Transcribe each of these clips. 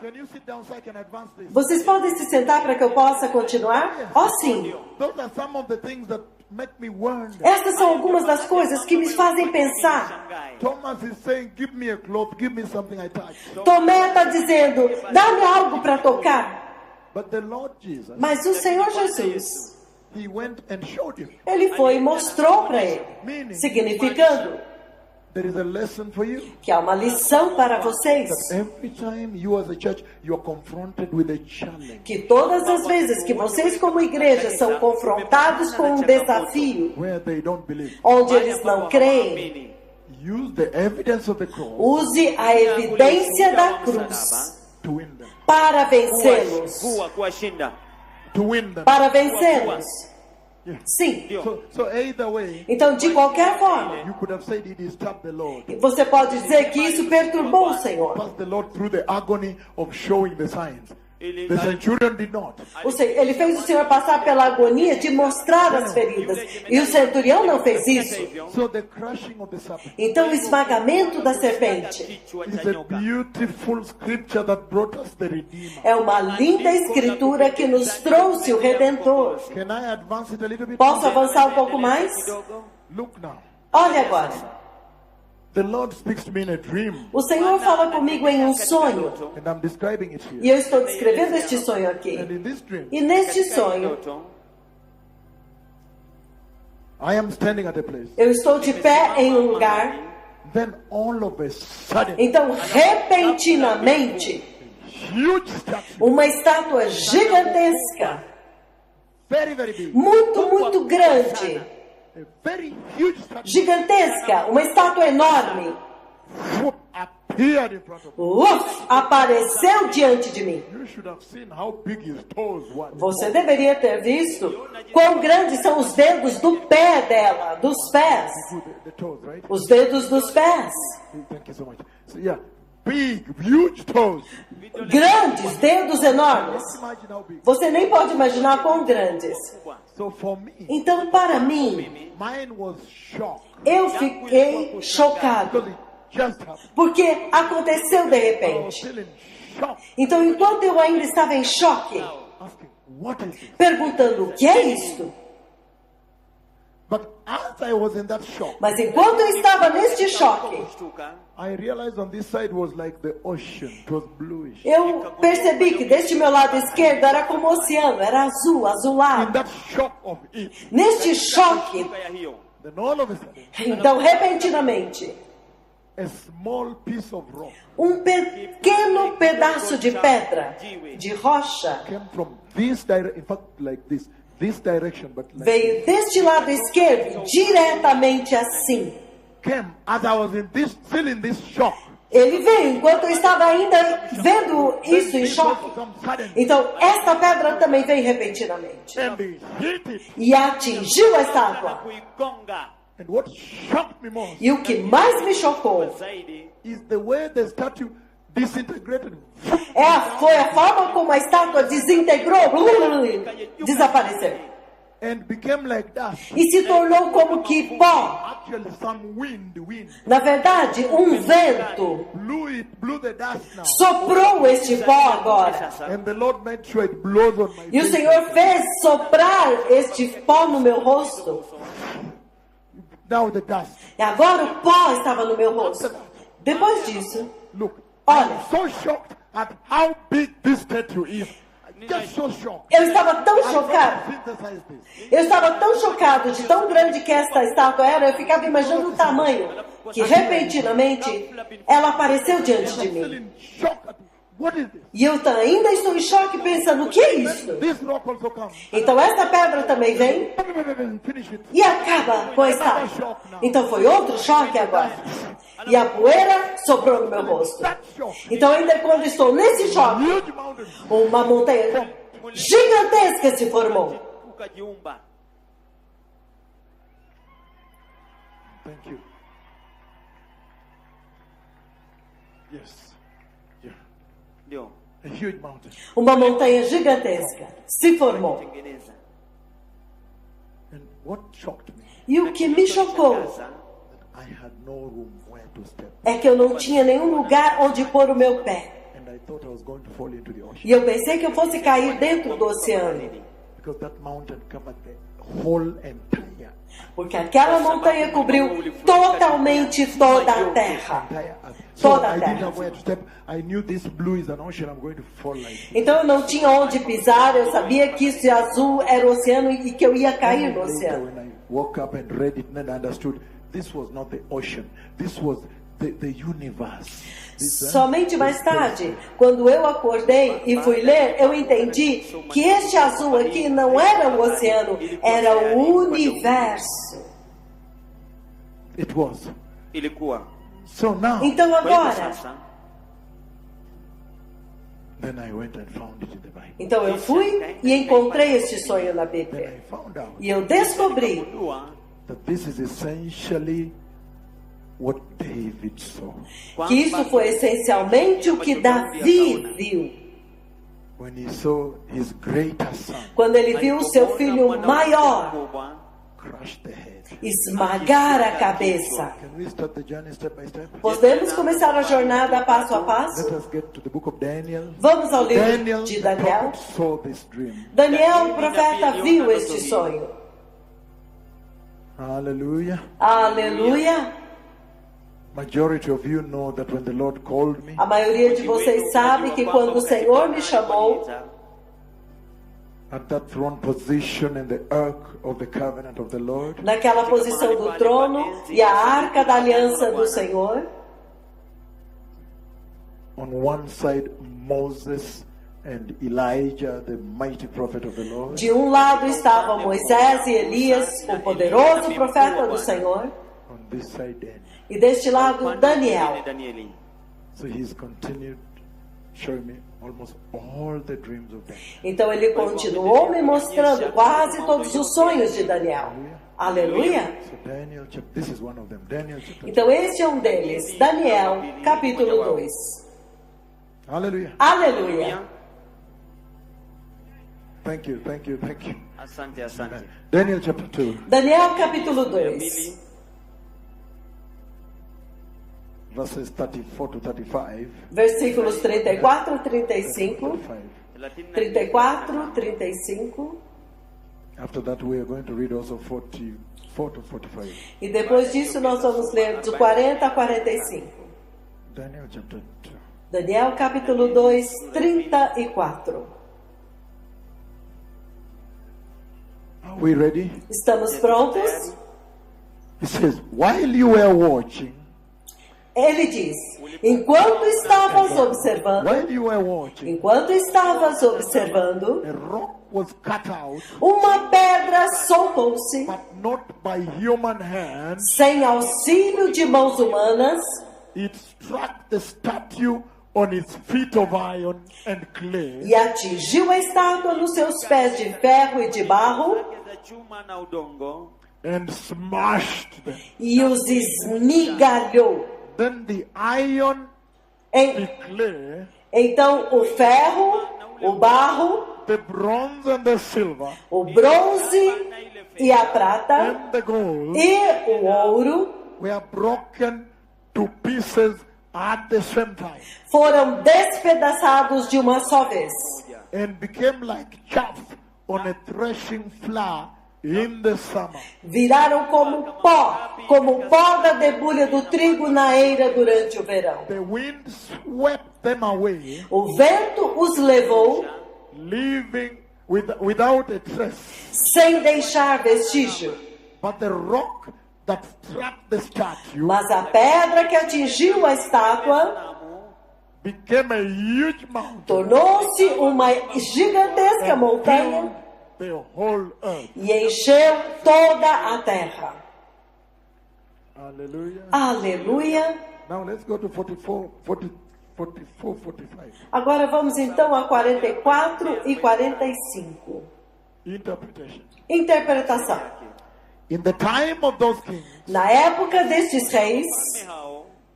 Can you sit down so I can advance this? Vocês podem se sentar para que eu possa continuar? Oh, sim. Those are some of the things that make me wonder. Estas são algumas das coisas que me fazem pensar. Thomas is saying, give me a cloth, give me something I touch. Tomé está dizendo, dá-me algo para tocar. But the Lord Jesus, Mas o Senhor Jesus, he went and showed him. ele foi e mostrou para ele, significando There is a lesson for you. que há uma lição para vocês. Every time you as a church, you are confronted with a challenge. Que todas as vezes que vocês como igreja são confrontados com um desafio, Where they don't believe. onde eles não creem, Use the evidence of the cross use a evidência da cruz to win them. para vencê-los. To win them. Para vencê-los. Sim. So either way, Então, de qualquer forma, you could have said it disturbed the Lord. você pode dizer que isso perturbou o Senhor. Passed the Lord through the agony of showing the signs. The centurion did not. Ele fez o Senhor passar pela agonia de mostrar as feridas. E o centurião não fez isso. So the crushing of the serpent Então, o esmagamento da serpente is a beautiful scripture that brought us the Redeemer. é uma linda escritura que nos trouxe o Redentor. Can I advance it a little bit? Posso avançar um pouco mais? Look now. Olha agora. The Lord speaks to me in a dream, O Senhor fala comigo em um sonho. and I'm describing it E here. eu estou descrevendo este sonho aqui. And in this dream, E neste sonho, I am standing at a place. eu estou de pé em um lugar. Then all of a sudden, Então, repentinamente, huge statue, uma estátua gigantesca, very, very big, muito, muito grande, a very huge statue, gigantesca, uma estátua enorme, whoop, appeared in front of me. apareceu diante de mim. You should have seen how big his toes were. Você deveria ter visto quão grandes são os dedos do pé dela, dos pés. The toes, right? Os dedos dos pés. Thank you so much. So yeah, big, huge toes. Grandes, dedos enormes. Imagine how big. Você nem pode imaginar quão grandes. So for me, Então, para mim, mine was shock. eu fiquei chocado. Because it just happened. Porque aconteceu de I was repente. still in shock, Então, enquanto eu ainda estava em choque, asking, what is this? perguntando o que é isto? But as I was in that shock, Mas enquanto eu estava neste choque, I realized on this side was like the ocean. It was bluish. eu percebi que deste meu lado esquerdo era como o oceano, era azul, In azulado. that shock of it, Neste choque, then all of a sudden, então repentinamente, a small piece of rock um pequeno pedaço de pedra, de rocha, came from this direction. In fact, like this direction, but like veio deste lado esquerdo, diretamente assim. came as I was still in this shock. Ele veio enquanto eu estava ainda vendo isso em choque. Então, esta pedra também veio repentinamente. And they hit it. E atingiu a estátua. And what shocked me most E o que mais me chocou is the way the statue disintegrated. foi a forma como a estátua desintegrou, desapareceu. And became like dust. E se tornou como que pó. Actually, some wind. Na verdade, um vento Blew the dust now. soprou este pó agora. And the Lord made sure it blows on my E o face. Senhor fez soprar este pó no meu rosto. Now the dust. E agora o pó estava no meu rosto. Depois disso, Look, Olha. I'm so shocked at how big this statue is. Just so shocked. eu estava tão I tried chocado. to synthesize this. Eu estava tão chocado de tão grande que esta estátua era, eu ficava imaginando o tamanho, que repentinamente ela apareceu diante de I'm still mim. in shock at what is this? E eu ainda estou em choque pensando, o que é isso? This rock also comes. Então essa pedra também vem Finish it. e acaba com a estátua. Então foi outro choque agora. E a poeira soprou no meu rosto. That shock. Então ainda quando estou nesse choque, Huge mountain. uma montanha gigantesca se formou. Thank you. Yes. Yeah. A huge mountain. Uma montanha gigantesca se formou. And what shocked me, E o que me chocou I had no room where to step. é que eu não tinha nenhum lugar onde pôr o meu pé. And And I thought I was going to fall into the ocean. E eu pensei que eu fosse cair dentro do oceano. Because that mountain covered the whole entire Porque aquela montanha cobriu totalmente toda a terra. earth. So Toda a I didn't terra. have where to step. I knew this blue is an ocean. I'm going to fall like this. Então eu não tinha onde pisar, eu sabia que isso azul era o oceano e que eu ia cair no Later, oceano. when I woke up and read it, then I understood this was not the ocean. This was the universe. Somente mais tarde, quando eu acordei e fui ler, eu entendi que este azul aqui não era o oceano, era o universo. It was. Ilikuwa. So now, Então Kwa hivyo agora, sasa, then I went and found it in the Bible. então eu fui e encontrei este sonho na Then I Bíblia. found out E eu descobri nikagundua that this is essentially what David saw que isso foi essencialmente o que Davi viu. when he saw his greater son Quando ele viu o seu filho maior crush the head. esmagar a cabeça. Can we start the journey step by step? Podemos começar a jornada passo a Let passo? us get to the book of Daniel. Vamos ao livro Daniel, de the Daniel. prophet, saw this dream. Daniel, o profeta, viu este sonho. Hallelujah. Aleluia! Majority of you know that when the Lord called me, A maioria de vocês sabe que quando o Senhor me chamou at that throne position in the ark of the covenant of the Lord, naquela posição do trono e a arca da aliança do Senhor, on one side Moses and Elijah, the mighty prophet of the Lord, de um lado estavam Moisés e Elias, o poderoso profeta do Senhor, on this side Daniel. e deste lado Daniel. So he's continued showing me almost all the dreams of Daniel. Então ele continuou me mostrando quase todos os sonhos de Daniel. Aleluia! So Daniel, this is one of them. Daniel chapter Então este é um deles, Daniel, capítulo 2. 2. Hallelujah. Aleluia! Thank you, thank you, thank you. Asante, asante. Daniel chapter 2, Daniel, capítulo 2. verses 34 to 35. Versículos 34, 35, 35. 34, 35, After that, we are going to read also 44 to 45. e depois disso nós vamos ler do 40 a 45. Daniel chapter 2. Daniel, capítulo 2, 34. Are we ready? Estamos prontos? It says, while you were watching, Ele diz: enquanto estavas observando, while you were observando, a rock was cut out, uma pedra soltou-se, but not by human hands. sem auxílio de mãos humanas, It struck the statue on its feet of iron and clay, e atingiu a estátua nos seus pés de ferro e de barro, and smashed them. e os esmigalhou. Then the iron, En- the clay, Então o ferro, o barro, the bronze and the silver, o bronze e a prata and the gold e o ouro were broken to pieces at the same time, foram despedaçados de uma só vez and became like chaff on a threshing floor in the summer. viraram como pó da debulha do trigo na eira durante o verão. The wind swept them away, O vento os levou leaving without a trace. sem deixar vestígio. But the rock that struck the statue Mas a pedra que atingiu a estátua became a huge mountain, tornou-se uma gigantesca montanha the whole earth. e encheu toda a terra. Hallelujah. Aleluia! Now let's go to 44, 45. Agora vamos então a 44 e 45. Interpretation. Interpretação. In the time of those kings, Na época destes reis,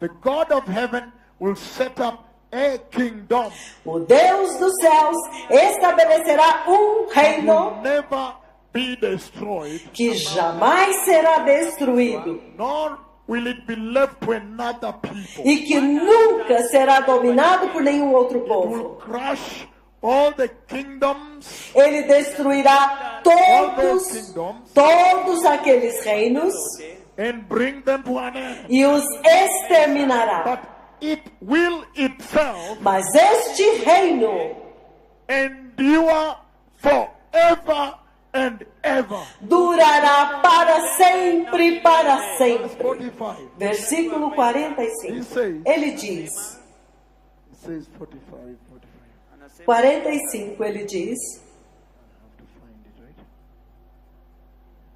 the God of heaven will set up a kingdom o Deus dos céus estabelecerá um that reino will never be destroyed, que jamais será destruído, nor will it be left to another people. e que nunca será dominado por nenhum outro It will povo. crush all the kingdoms, Ele destruirá todos aqueles reinos and bring them to an end. e os exterminará. But it will itself Mas este reino endure forever and ever. durará para sempre, para Verse sempre. 45. Versículo 45. Ele diz, It says 45. 45, ele diz, I have to find it, right?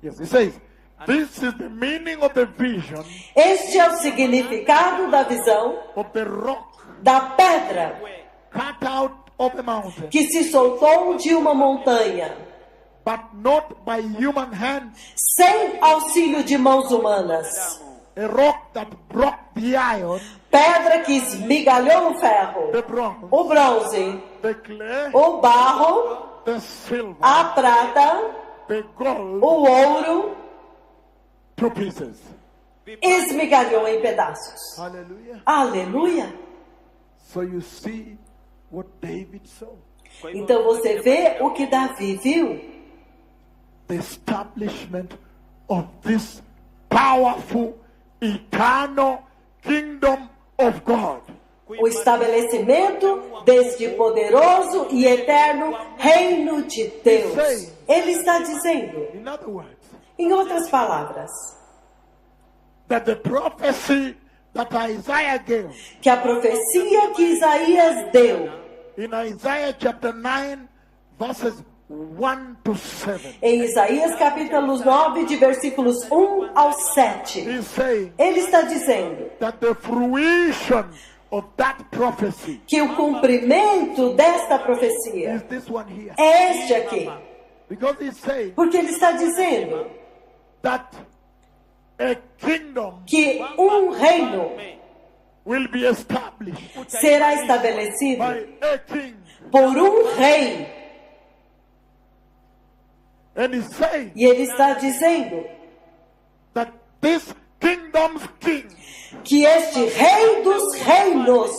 Yes, it says, this is the meaning of the vision este é o significado da visão of the rock da pedra cut out of the mountain, que se soltou de uma montanha, but not by human hand. sem auxílio de mãos humanas. A rock that broke the iron, Pedra que esmigalhou o ferro, the bronze, o bronze, the clay, o barro, the silver, a prata, the gold o ouro, to pieces. esmigalhou em pedaços. Hallelujah. Aleluia! So you see what David saw. Então você vê o que Davi viu. The establishment of this powerful, eternal kingdom of God. O estabelecimento deste poderoso e eterno reino de Deus. Ele está dizendo, In other words, em outras palavras, that the prophecy that Isaiah gave que a profecia que Isaías deu in Isaiah chapter 9, verses 1 to 7, em Isaías capítulo 9, de versículos 1 ao 7, is saying ele está dizendo that the fruition of that prophecy que o cumprimento desta profecia is this one here. é este aqui. Because he's saying Porque ele está dizendo that a kingdom que um reino will be established será estabelecido by a king. por um rei. And he's saying E ele está dizendo that this kingdom's king que este rei dos reinos,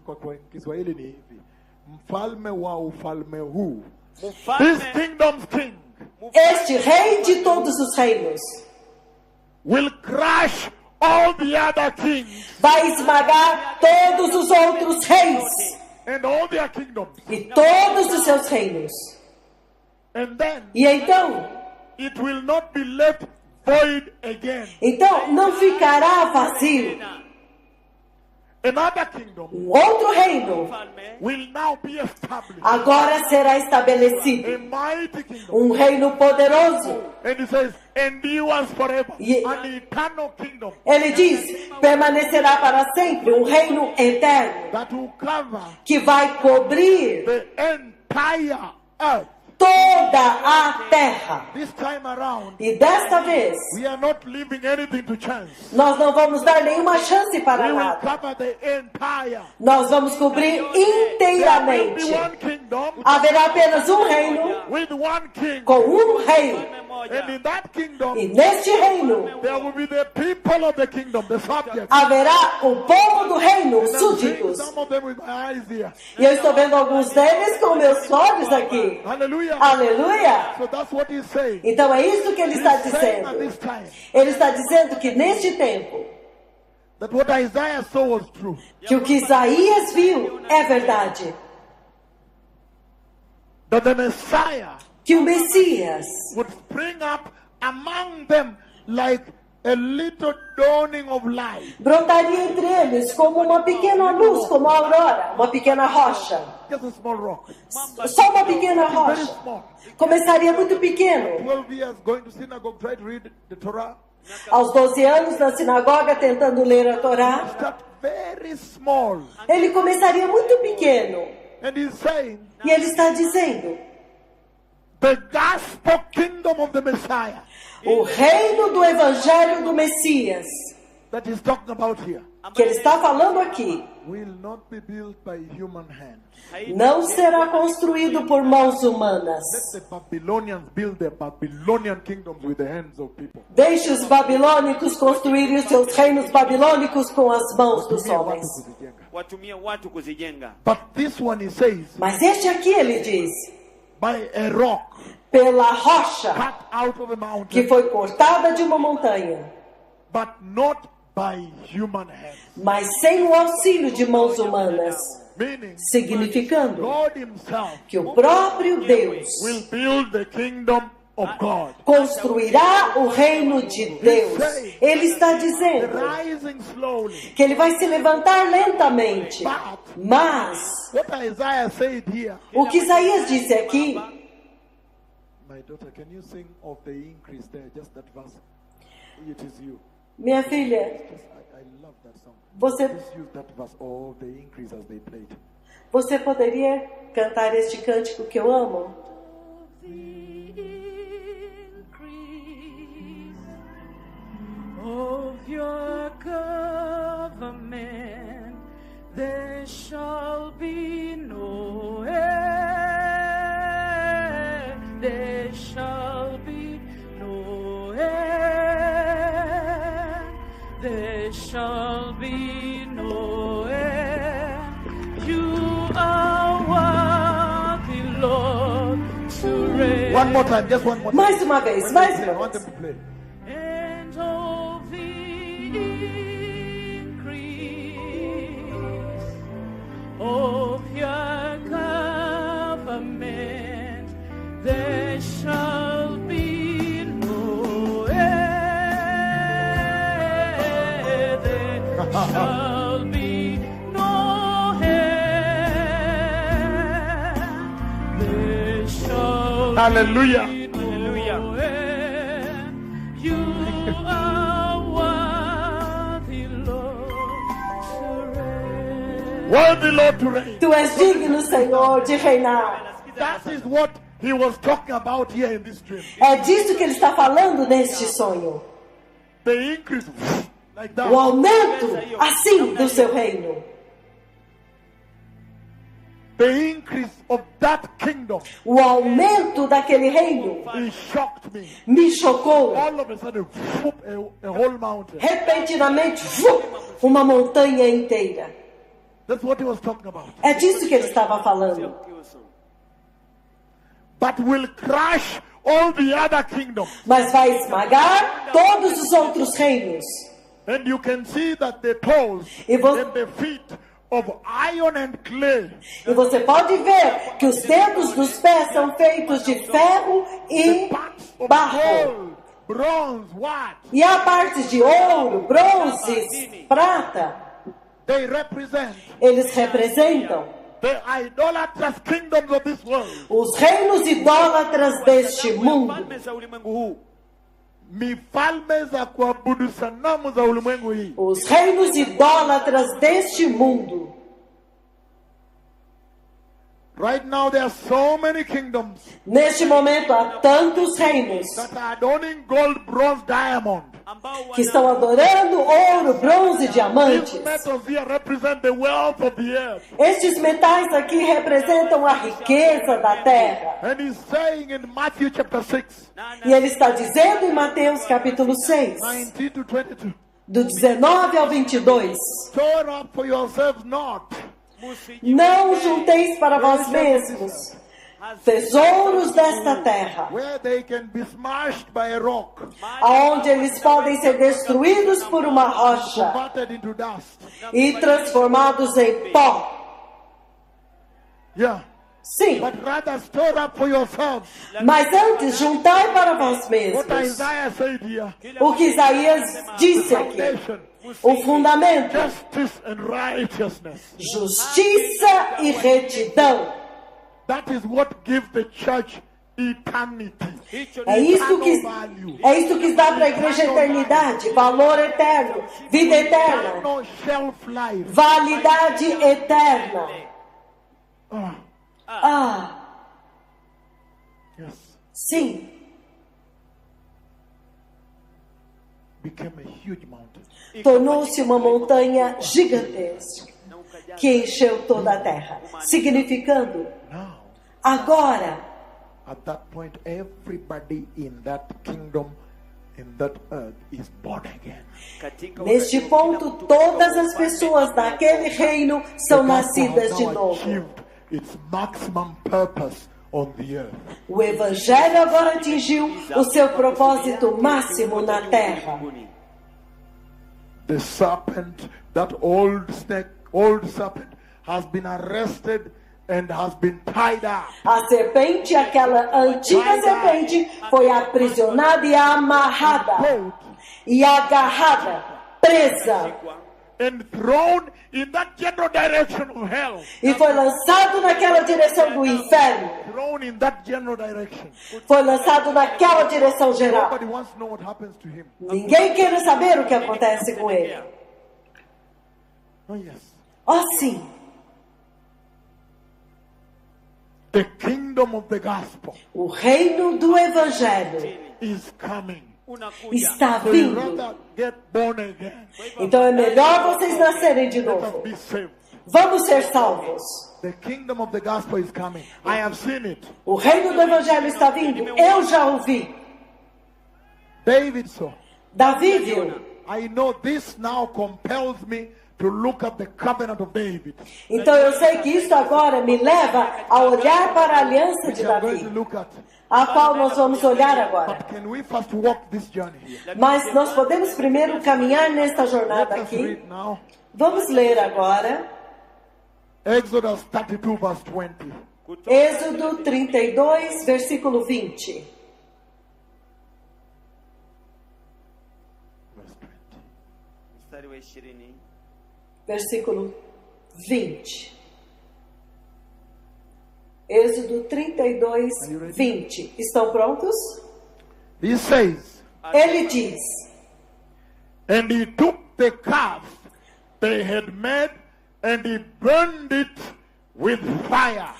kwa Kiswahili ni hivi, mfalme wa ufalme huu, this Mfalme, kingdom's king este rei de todos os reinos, will crush all the other kings vai esmagar todos os outros reis and all their kingdoms. e todos os seus reinos. And then E então, it will not be left void again. não ficará vazio. Another kingdom Um outro reino Mfalme, will now be established. agora será estabelecido. A mighty kingdom. Um reino poderoso. And it says, endures forever. Ye- An eternal kingdom Ele diz, permanecerá para sempre, um reino eterno that will cover que vai cobrir the entire earth. toda a terra. This time around, E desta vez, we are not leaving anything to chance. nós não vamos dar nenhuma chance para We will nada. cover the entire. Nós vamos cobrir There will be inteiramente. one kingdom Haverá apenas um reino with one king. com um rei. And in that kingdom, E neste reino there will be the people of the kingdom, the subjects. haverá o povo do reino, os And I'm seeing súditos. some of them with my eyes here. E eu estou vendo alguns deles com meus olhos aqui. Hallelujah. Aleluia! So that's what he's saying. Então é isso que ele está He's saying at dizendo. this time Ele está dizendo que neste tempo, that what Isaiah saw was true. que o que Isaías viu é verdade. That the Messiah Que o Messias would spring up among them like a little dawning of light. brotaria entre eles como uma pequena luz, como a aurora, uma pequena rocha. Just a small rock. Só uma pequena Very rocha. small. Começaria muito pequeno. 12 years going to synagogue, try to read the Torah. Aos 12 anos, na sinagoga, tentando ler a Torá. Start very small. Ele começaria muito pequeno. And he's saying E ele está dizendo, the gospel kingdom of the Messiah o reino do evangelho do Messias, that he's talking about here. que ele está falando aqui will not be built by human hands. não será construído por mãos humanas. Let the Babylonians build their Babylonian kingdoms with the hands of people. Deixe os babilônicos construírem os seus reinos babilônicos com as mãos dos Watumie homens. watu kuzijenga. watumie watu kuzijenga. But this one he says, Mas este aqui ele diz, by a rock pela rocha cut out of a que mountain, foi cortada de uma montanha, but not by human hands. mas sem o auxílio de mãos humanas, Meaning, significando God himself que o próprio Deus will build the kingdom of God. construirá o reino de Deus. Ele está dizendo Rising slowly. que ele vai se levantar lentamente. Mas What Isaiah said here. o que Isaías disse aqui, My daughter, can you sing of the increase there? Just that verse. It is you. minha filha, Just, I love that song. você, Just use that verse. Oh, the increase as they played. você poderia cantar este cântico que eu amo? Of your government there shall be no end. There shall be no end. There shall be no end. You are worthy, Lord, to reign. One more time, just one more time. Mais uma vez, mais I uma want vez. them to play. And of the increase of your government there shall be no end. There shall be no end. There shall Hallelujah. be no end. You are worthy, Lord, to reign. Worthy Lord to reign. Tu és digno, Senhor, de reinar. That is what he was talking about here in this dream. É disso que ele está falando neste sonho. The increase, like that. O aumento, assim, do seu reino. The increase of that kingdom. O aumento daquele reino It shocked me. me chocou. All of a sudden, whoop, a whole mountain. Repentinamente, uma montanha inteira. That's what he was talking about. É disso que ele estava falando. But will crush all the other kingdoms. Mas vai esmagar todos os outros reinos. And you can see that the toes E vo- and the feet of iron and clay. E você pode ver que os dedos dos pés são feitos de ferro e Parts of barro. gold, bronze, what? E há partes de ouro, bronze, prata. They represent Eles representam the idolatrous kingdoms of this world. os reinos idólatras deste mundo. Falme za ulimwengu huu. Mifalme za kuabudu sanamu za ulimwengu hii. Os reinos idólatras deste mundo. Right now there are so many kingdoms Neste momento há tantos reinos that are adorning gold, bronze, diamond. Ambao que estão adorando ouro, bronze e These diamantes. metals here represent the wealth of the earth. Estes metais aqui representam a riqueza da terra. And he's saying in Matthew chapter 6, E ele está dizendo em Mateus capítulo 6, 19 to 22, do 19 ao 22, store up for yourselves not não junteis para vós mesmos tesouros desta terra, where they can be smashed by a rock, aonde eles podem ser destruídos por uma rocha converted into dust. e transformados em pó. Yeah. Sim, But rather store up for yourselves mas antes juntai para vós mesmos what Isaiah said here. o que Isaías disse aqui. Foundation, O fundamento, justice and righteousness. justiça e retidão. That is what gives the church eternity. É isso que dá para a igreja eternidade, valor eterno, vida eterna, No shelf life. validade eterna. Ah, Ah, yes. sim, Became a huge mountain. tornou-se uma montanha gigantesca que encheu toda a terra, significando, Now, agora, at that point, everybody in that kingdom, in that earth, is born again. neste ponto, todas as pessoas daquele reino são The gospel nascidas has de now novo. achieved its maximum purpose on the earth. O Evangelho agora atingiu o seu propósito máximo na terra. The serpent, that old snake, old serpent, has been arrested and has been tied up. A serpente, aquela antiga serpente, foi aprisionada e amarrada, Caught e agarrada, presa, and thrown in that general direction of hell. e foi lançado naquela direção do inferno. Thrown in that general direction. Foi lançado naquela direção geral. Nobody wants to know what happens to him. Ninguém quer saber o que acontece com ele. Oh, yes. Oh, sim, The kingdom of the gospel o reino do Evangelho is coming. está So you vindo. rather get born again. Então é melhor vocês nascerem de Let us novo. be saved. Vamos ser salvos. The kingdom of the gospel is coming. I have seen it. O reino do Evangelho está vindo. Eu já ouvi. David saw. Davi viu. I know this now compels me to look at the covenant of David. Então eu sei que isso agora me leva a olhar para a aliança de We are going to Davi, look at. a qual nós vamos olhar agora. But can we first walk this journey here? Mas nós podemos primeiro caminhar nesta jornada Let us aqui. read now. Vamos ler agora Exodus 32 verse 20. Êxodo 32, versículo 20. Verse 20. Mstari wa 20. Versículo 20. Êxodo 32, 20. Estão prontos? He says, Ele diz: and he took the calf they had made and he burned it with fire.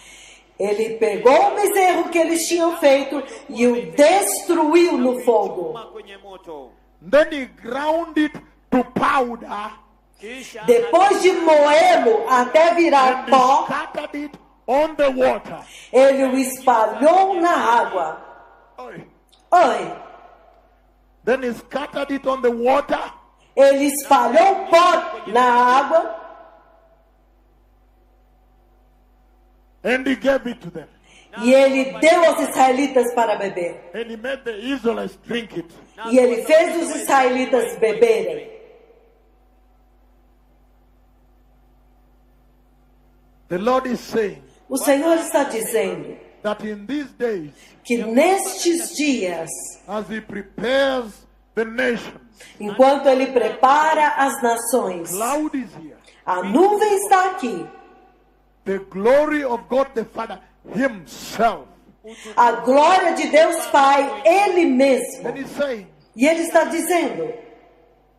Ele pegou o bezerro que eles tinham feito e o destruiu no fogo. Choma kwenye moto. Then he ground it to powder Kisha Depois de moê-lo até virar and he pó, scattered it on the water. ele o espalhou na água. Oi. Oi, Then he scattered it on the water ele espalhou pó na água and he gave it to them. e ele deu aos israelitas para beber. And he made the Israelites drink it. E ele fez os israelitas beberem. The Lord is saying O Senhor está dizendo that in these days, que nestes dias, as he prepares the nations, enquanto ele prepara as nações, cloud is here. a nuvem está aqui, The glory of God the Father himself. a glória de Deus Pai, Ele mesmo. And he's saying, E Ele está dizendo: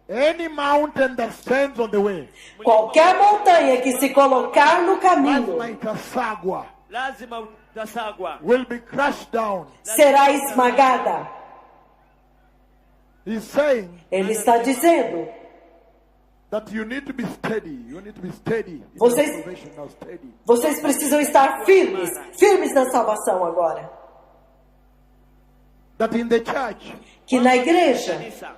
any mountain that stands on the way, qualquer montanha que se colocar no like caminho Maitasagua, lazima utasagwa. will be crushed down. será esmagada. He's saying Ele está dizendo: that you need to be steady. You need to be steady. In Vocês- your salvation now, steady. vocês precisam estar firmes, firmes na salvação agora. That in the church, Que na igreja Kanisa.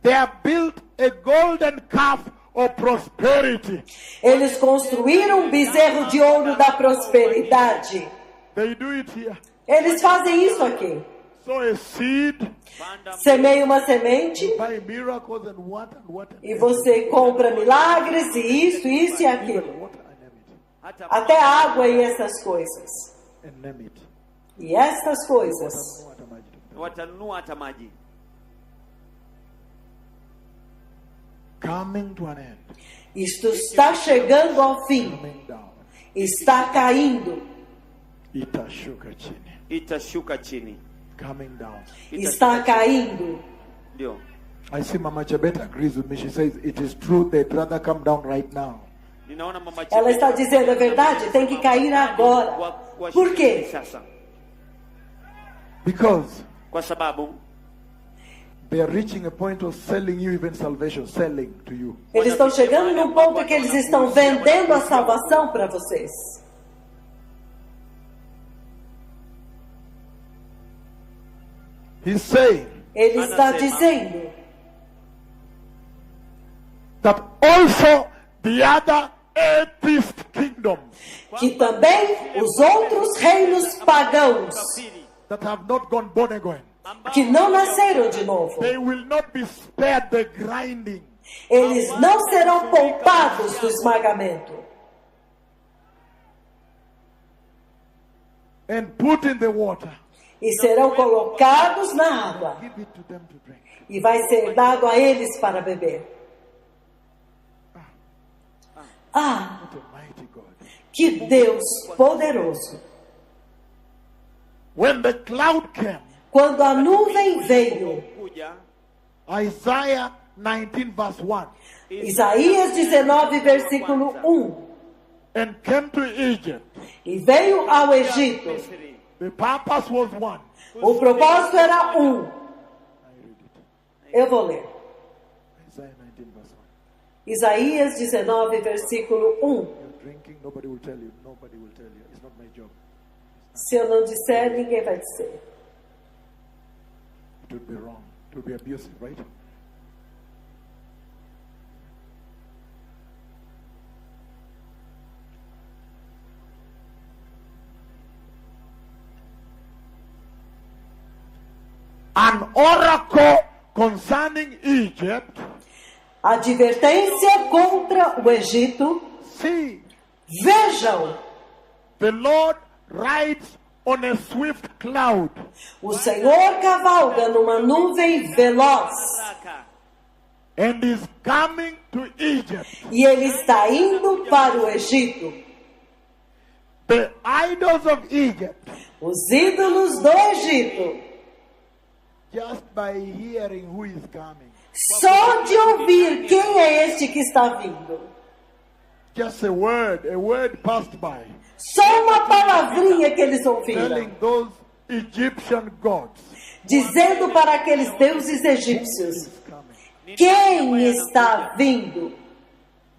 they have built a golden calf of prosperity. eles construíram um bezerro de ouro da prosperidade. They do it here. Eles fazem isso aqui. Sow a seed, Panda Semeia uma semente buy miracles and what and what and e você compra milagres e isso e what aquilo. and name it. hata Até água e essas coisas. And name it. E estas coisas. What am I doing? watanunua hata maji. Coming to an end. Isto está chegando ao fim. Coming down. Está caindo. Itashuka chini. Itashuka chini. Coming down. Está caindo. Ndio. I see Mama Chebet agrees with me. She says it is true they'd rather come down right now. Ninaona mama Ela está dizendo a verdade, tem que cair agora. Por quê? Sasa. Because Kwa sababu They are reaching a point of selling you even salvation, selling to you. Eles estão chegando num ponto que eles estão vendendo a salvação para vocês. He's saying Ele está dizendo that also the other atheist kingdoms que também os outros reinos pagãos that have not gone born again, que não nasceram de novo, they will not be spared the grinding. eles não serão poupados do esmagamento And put in the water. e serão colocados na água Give it to them to drink. e vai ser dado a eles para beber. Ah, What a mighty God. que Deus poderoso! When the cloud came, Quando a nuvem veio, Kuja, Isaiah 19 verse 1, Isaías 19, versículo 1, and came to Egypt, e veio ao Egito. Misri. the purpose was one. O propósito era um. I read it. Eu vou ler. Isaiah 19 verse 1. Isaías 19, versículo 1. You're drinking, nobody will tell you. Nobody will tell you. It's not my job. Se eu não disser, ninguém vai dizer. It would be wrong. It would be abusive, right? An oracle concerning Egypt. Advertência contra o Egito. See, Vejam, the Lord rides on a swift cloud. o Senhor cavalga numa nuvem veloz. Baraka. And is coming to Egypt. E ele está indo para o Egito. The idols of Egypt, Os ídolos do Egito, just by hearing who is coming, só de ouvir quem é este que está vindo. just a word passed by, Só uma palavrinha que eles ouviram, telling those Egyptian gods dizendo para aqueles deuses who egípcios: is coming. quem está vindo?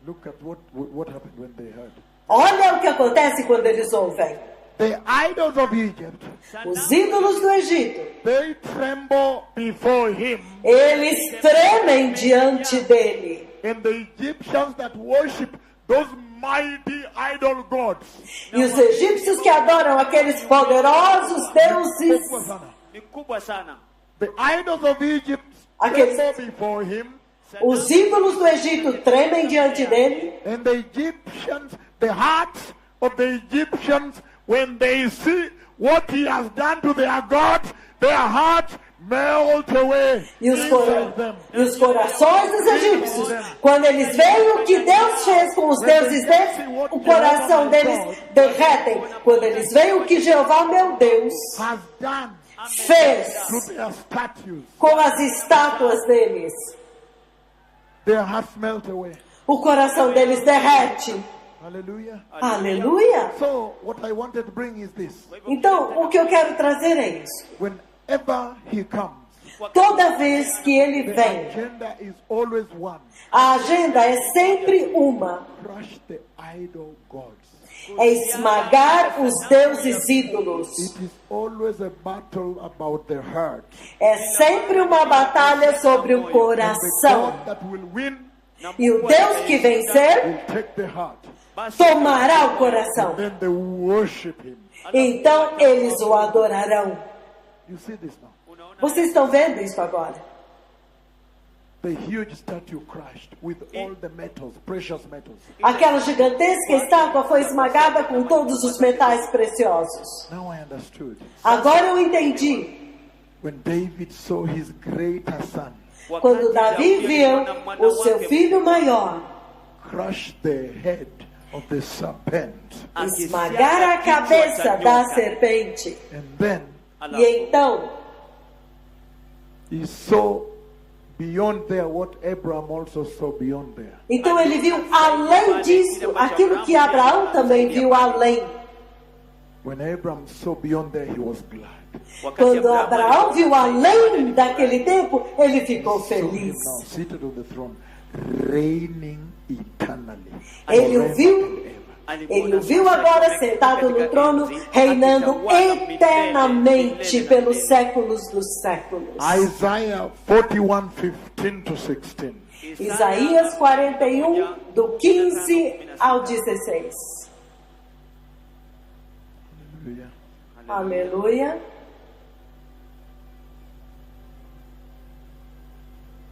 Look at what happened when they heard. Olha o que acontece quando eles ouvem. The idols of Egypt, Os ídolos do Egito, they tremble before him, eles tremem diante dele. and the Egyptians that worship those mighty idol gods. E os egípcios que adoram aqueles poderosos deuses, Ni kubwa sana. The idols of Egypt Aqueles- tremble before him, os ídolos do Egito tremem diante dele. and the Egyptians, the hearts of the Egyptians, when they see what he has done to their gods, their hearts melt away E inside them. os corações dos egípcios, quando eles veem o que Deus fez com os deuses deles, o coração deles derretem. Quando eles veem o que Jeová, meu Deus, Has done fez to their statues, com as estátuas deles, their hearts melt away. o coração deles derrete. Hallelujah. Aleluia! So, what I wanted to bring is this. Então, o que eu quero trazer é isso. Whenever he comes, Toda vez que ele the vem, agenda is always one. a agenda é sempre uma: Crush the idol gods. é esmagar os deuses ídolos. It is always a battle about the heart. É sempre uma batalha sobre o And the coração. God that will win E o Deus que vencer will take the heart. tomará o coração. Then they worship him. Então eles o adorarão. You see this now? Vocês estão vendo isso agora? The huge statue crushed with all the metals, precious metals. Aquela gigantesca estátua foi esmagada com todos os metais preciosos. Now I understood. Agora eu entendi. When David saw his greater son Quando Davi viu o seu filho maior crush the head of the serpent, esmagar a cabeça da serpente, and then e então he saw beyond there what Abraham also saw beyond there. Então ele viu além disso, aquilo que Abraão também viu além. When Abraham saw beyond there, he was glad. Wakati Quando Abrahamu Abraão viu além daquele tempo, ele ficou Saw him feliz. now seated on the throne, reigning eternally. Ele o Forever viu, and ever. ele o viu agora sentado no trono, reinando eternamente pelos séculos dos séculos. Isaiah 41:15-16. Isaías 41, do 15 ao 16. Hallelujah. Aleluia.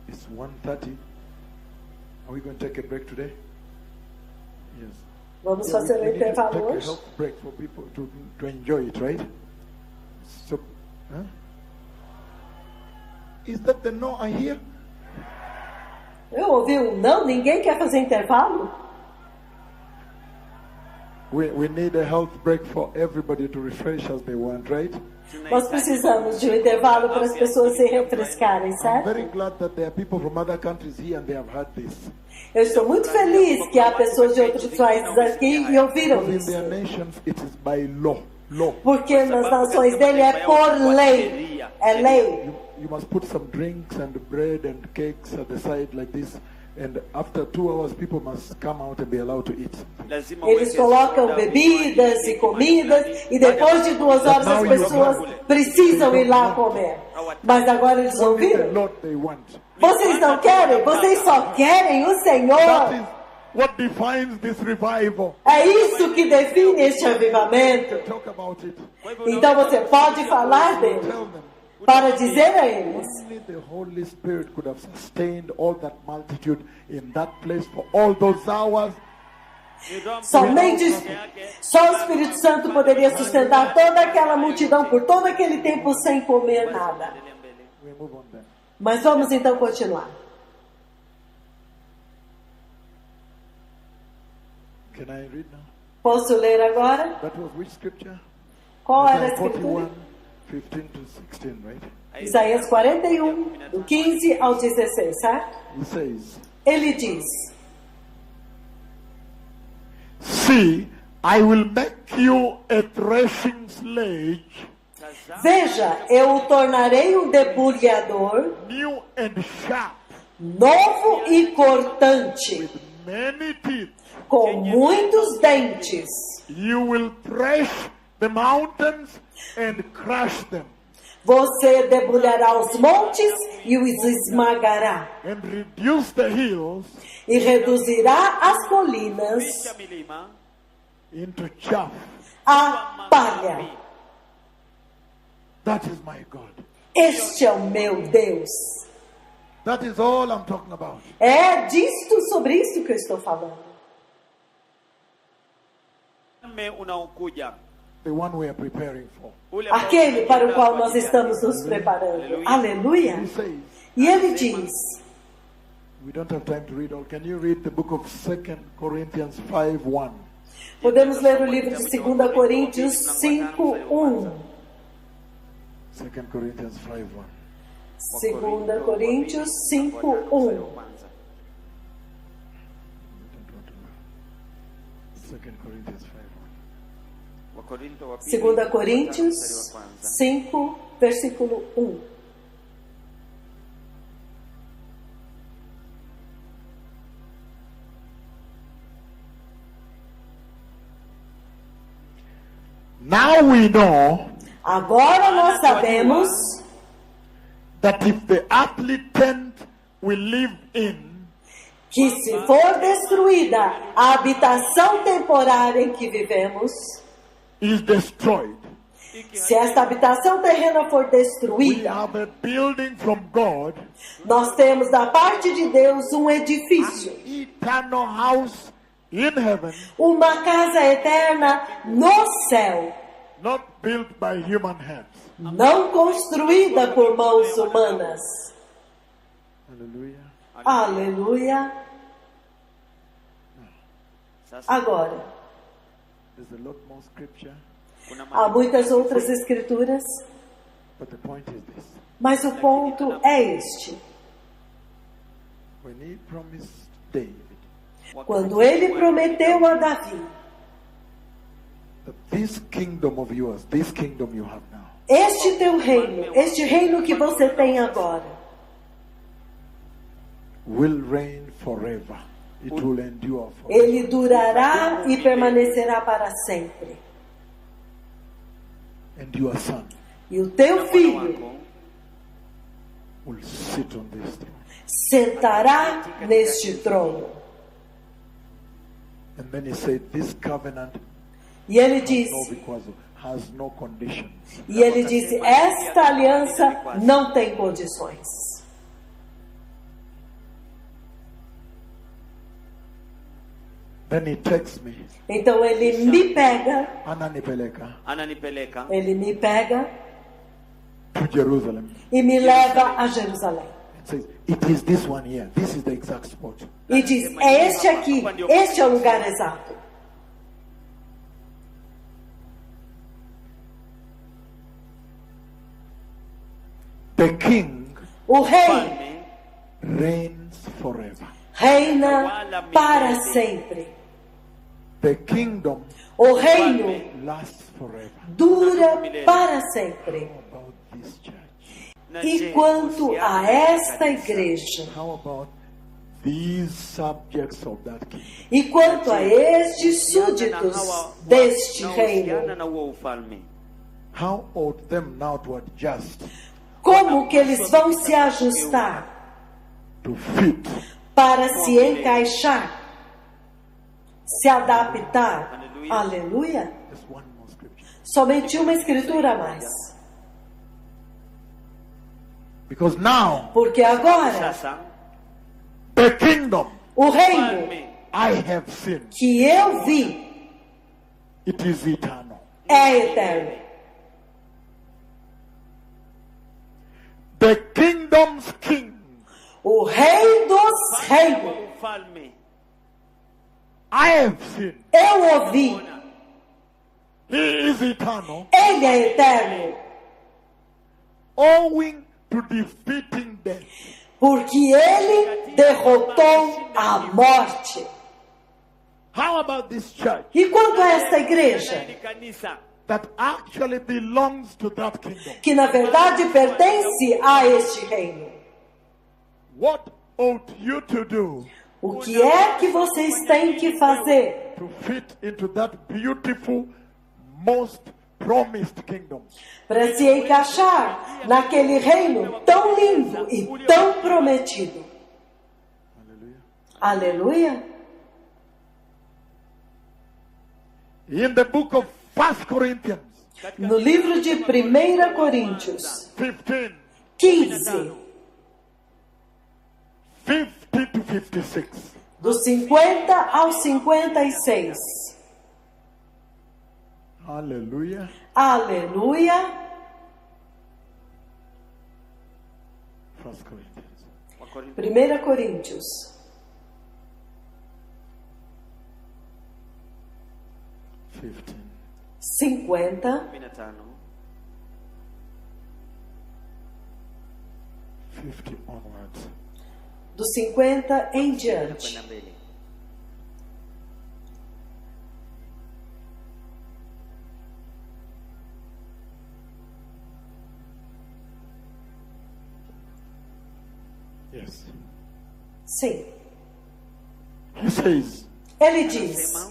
It's 1:30. Are we going to take a break today? Yes. Vamos Yeah, fazer um we need to intervalo take a hoje. health break for people to enjoy it, right? So, huh? Is that the no I hear? Eu ouvi um não, ninguém quer fazer intervalo? We need a health break for everybody to refresh as they want, right? Nós precisamos de um intervalo para as pessoas se refrescarem, I'm very certo? glad that there are people from other countries here and they have heard this. Eu estou muito feliz que há pessoas de outros países aqui e ouviram Because in isso. their nations it is by law. Law. Porque nas nações dele é por lei. É lei. You must put some drinks and bread and cakes at the side like this. And after 2 hours, people must come out and be allowed to eat. Eles colocam bebidas e comidas e depois de 2 horas as pessoas precisam ir lá comer. Mas agora eles Only the ouviram? Lord they want. Vocês não querem? Vocês só querem o That Senhor. is what defines this revival. É isso que define este avivamento. Talk about it. Então você pode falar dele Tell them. para dizer a eles. Only the Holy Spirit could have sustained all that multitude in that place for all those hours. Somente só o Espírito Santo poderia sustentar toda aquela multidão por todo aquele tempo sem comer nada. We move on then. Mas vamos então continuar. Can I read now? Posso ler agora? That was which scripture? Qual era a Isaiah escritura? 41:15-16, right? Isaías 41, do 15 ao 16, certo? He says, Ele diz: See, I will make you a threshing sledge, Veja, eu o tornarei um debulhador new and sharp, novo e cortante, with many teeth. com muitos dentes. You will thresh the mountains and crush them, Você debulhará os montes e os esmagará, and reduce the hills e reduzirá as colinas into chaff. a palha. That is my God. Este é o meu Deus. That is all I'm talking about. É disto, sobre isso que eu estou falando. unaokuja The one we are preparing for. ule ambao Aquele para o qual nós kwa ajili estamos nos preparando. Aleluia. He says, E ele diz, we don't have time to read all. Can you read the book of 2 Corinthians 5:1? podemos ler o livro de 2 Coríntios 5:1. 2 Corinthians 5:1. 2 Coríntios 5:1. 2 Corinthians 5:1. 2 Coríntios 5, versículo 1. Now we know Agora nós sabemos that if the earthly tent we live in que se for destruída a habitação temporária em que vivemos, is destroyed, se esta habitação terrena for we destruída, have a building from God, nós temos da parte de Deus um edifício, eternal house in heaven, uma casa eterna no céu, not built by human hands. não construída por mãos humanas. Hallelujah. Aleluia. Agora, There's a lot more scripture, há muitas outras escrituras, but the point is this. mas o ponto é este. When he promised David Quando ele prometeu a Davi that this kingdom of yours, this kingdom you have now, Este teu reino, este reino que você tem agora, will reign forever. It will endure forever. ele durará e permanecerá para sempre. And your son E o teu filho will sit on this throne. sentará neste trono. And then he said, this covenant E ele no disse, because has no conditions. e ele disse, esta aliança não tem condições. Then he takes me, Então ele me pega, ananipeleka, Ananipeleka ele me pega to Jerusalem e me leva a Jerusalém. and says, it is this one here. This is the exact spot. E diz, é este aqui, este é o lugar exato. The king O rei Mfalme reigns forever. reina para sempre. The kingdom O reino lasts forever. dura para sempre. How about this church? E quanto a esta igreja, How about these subjects of that king? e quanto a estes súditos deste reino, na huo ufalme. How ought them now to adjust como que eles vão se ajustar to fit para se encaixar, se adaptar? Aleluia! just one more scripture? Somente uma escritura a mais. Because now Porque agora, Sasa the kingdom o reino ufalme I have seen, que eu vi it is eternal. é eterno. The kingdom's king, O rei dos reis, ufalme I have seen, eu ouvi, he is eternal, ele é eterno, owing to defeating death. porque ele derrotou a morte. How about this church E quanto a esta igreja, ni kanisa that actually belongs to that kingdom? que na verdade pertence a este reino? What ought you to do O que é que vocês têm que fazer to fit into that beautiful, most promised kingdom? para se encaixar naquele reino tão lindo e tão prometido? Hallelujah. Aleluia! In the book of 1 Corinthians No livro de 1 Coríntios 15, 15, 50 to 56. do 50 ao 56. Hallelujah. Aleluia! 1 Corinthians. 1 Coríntios 50, 15 50 onwards. do 50 em diante. kwenda mbele. Yes. Sim. He says, Ele diz: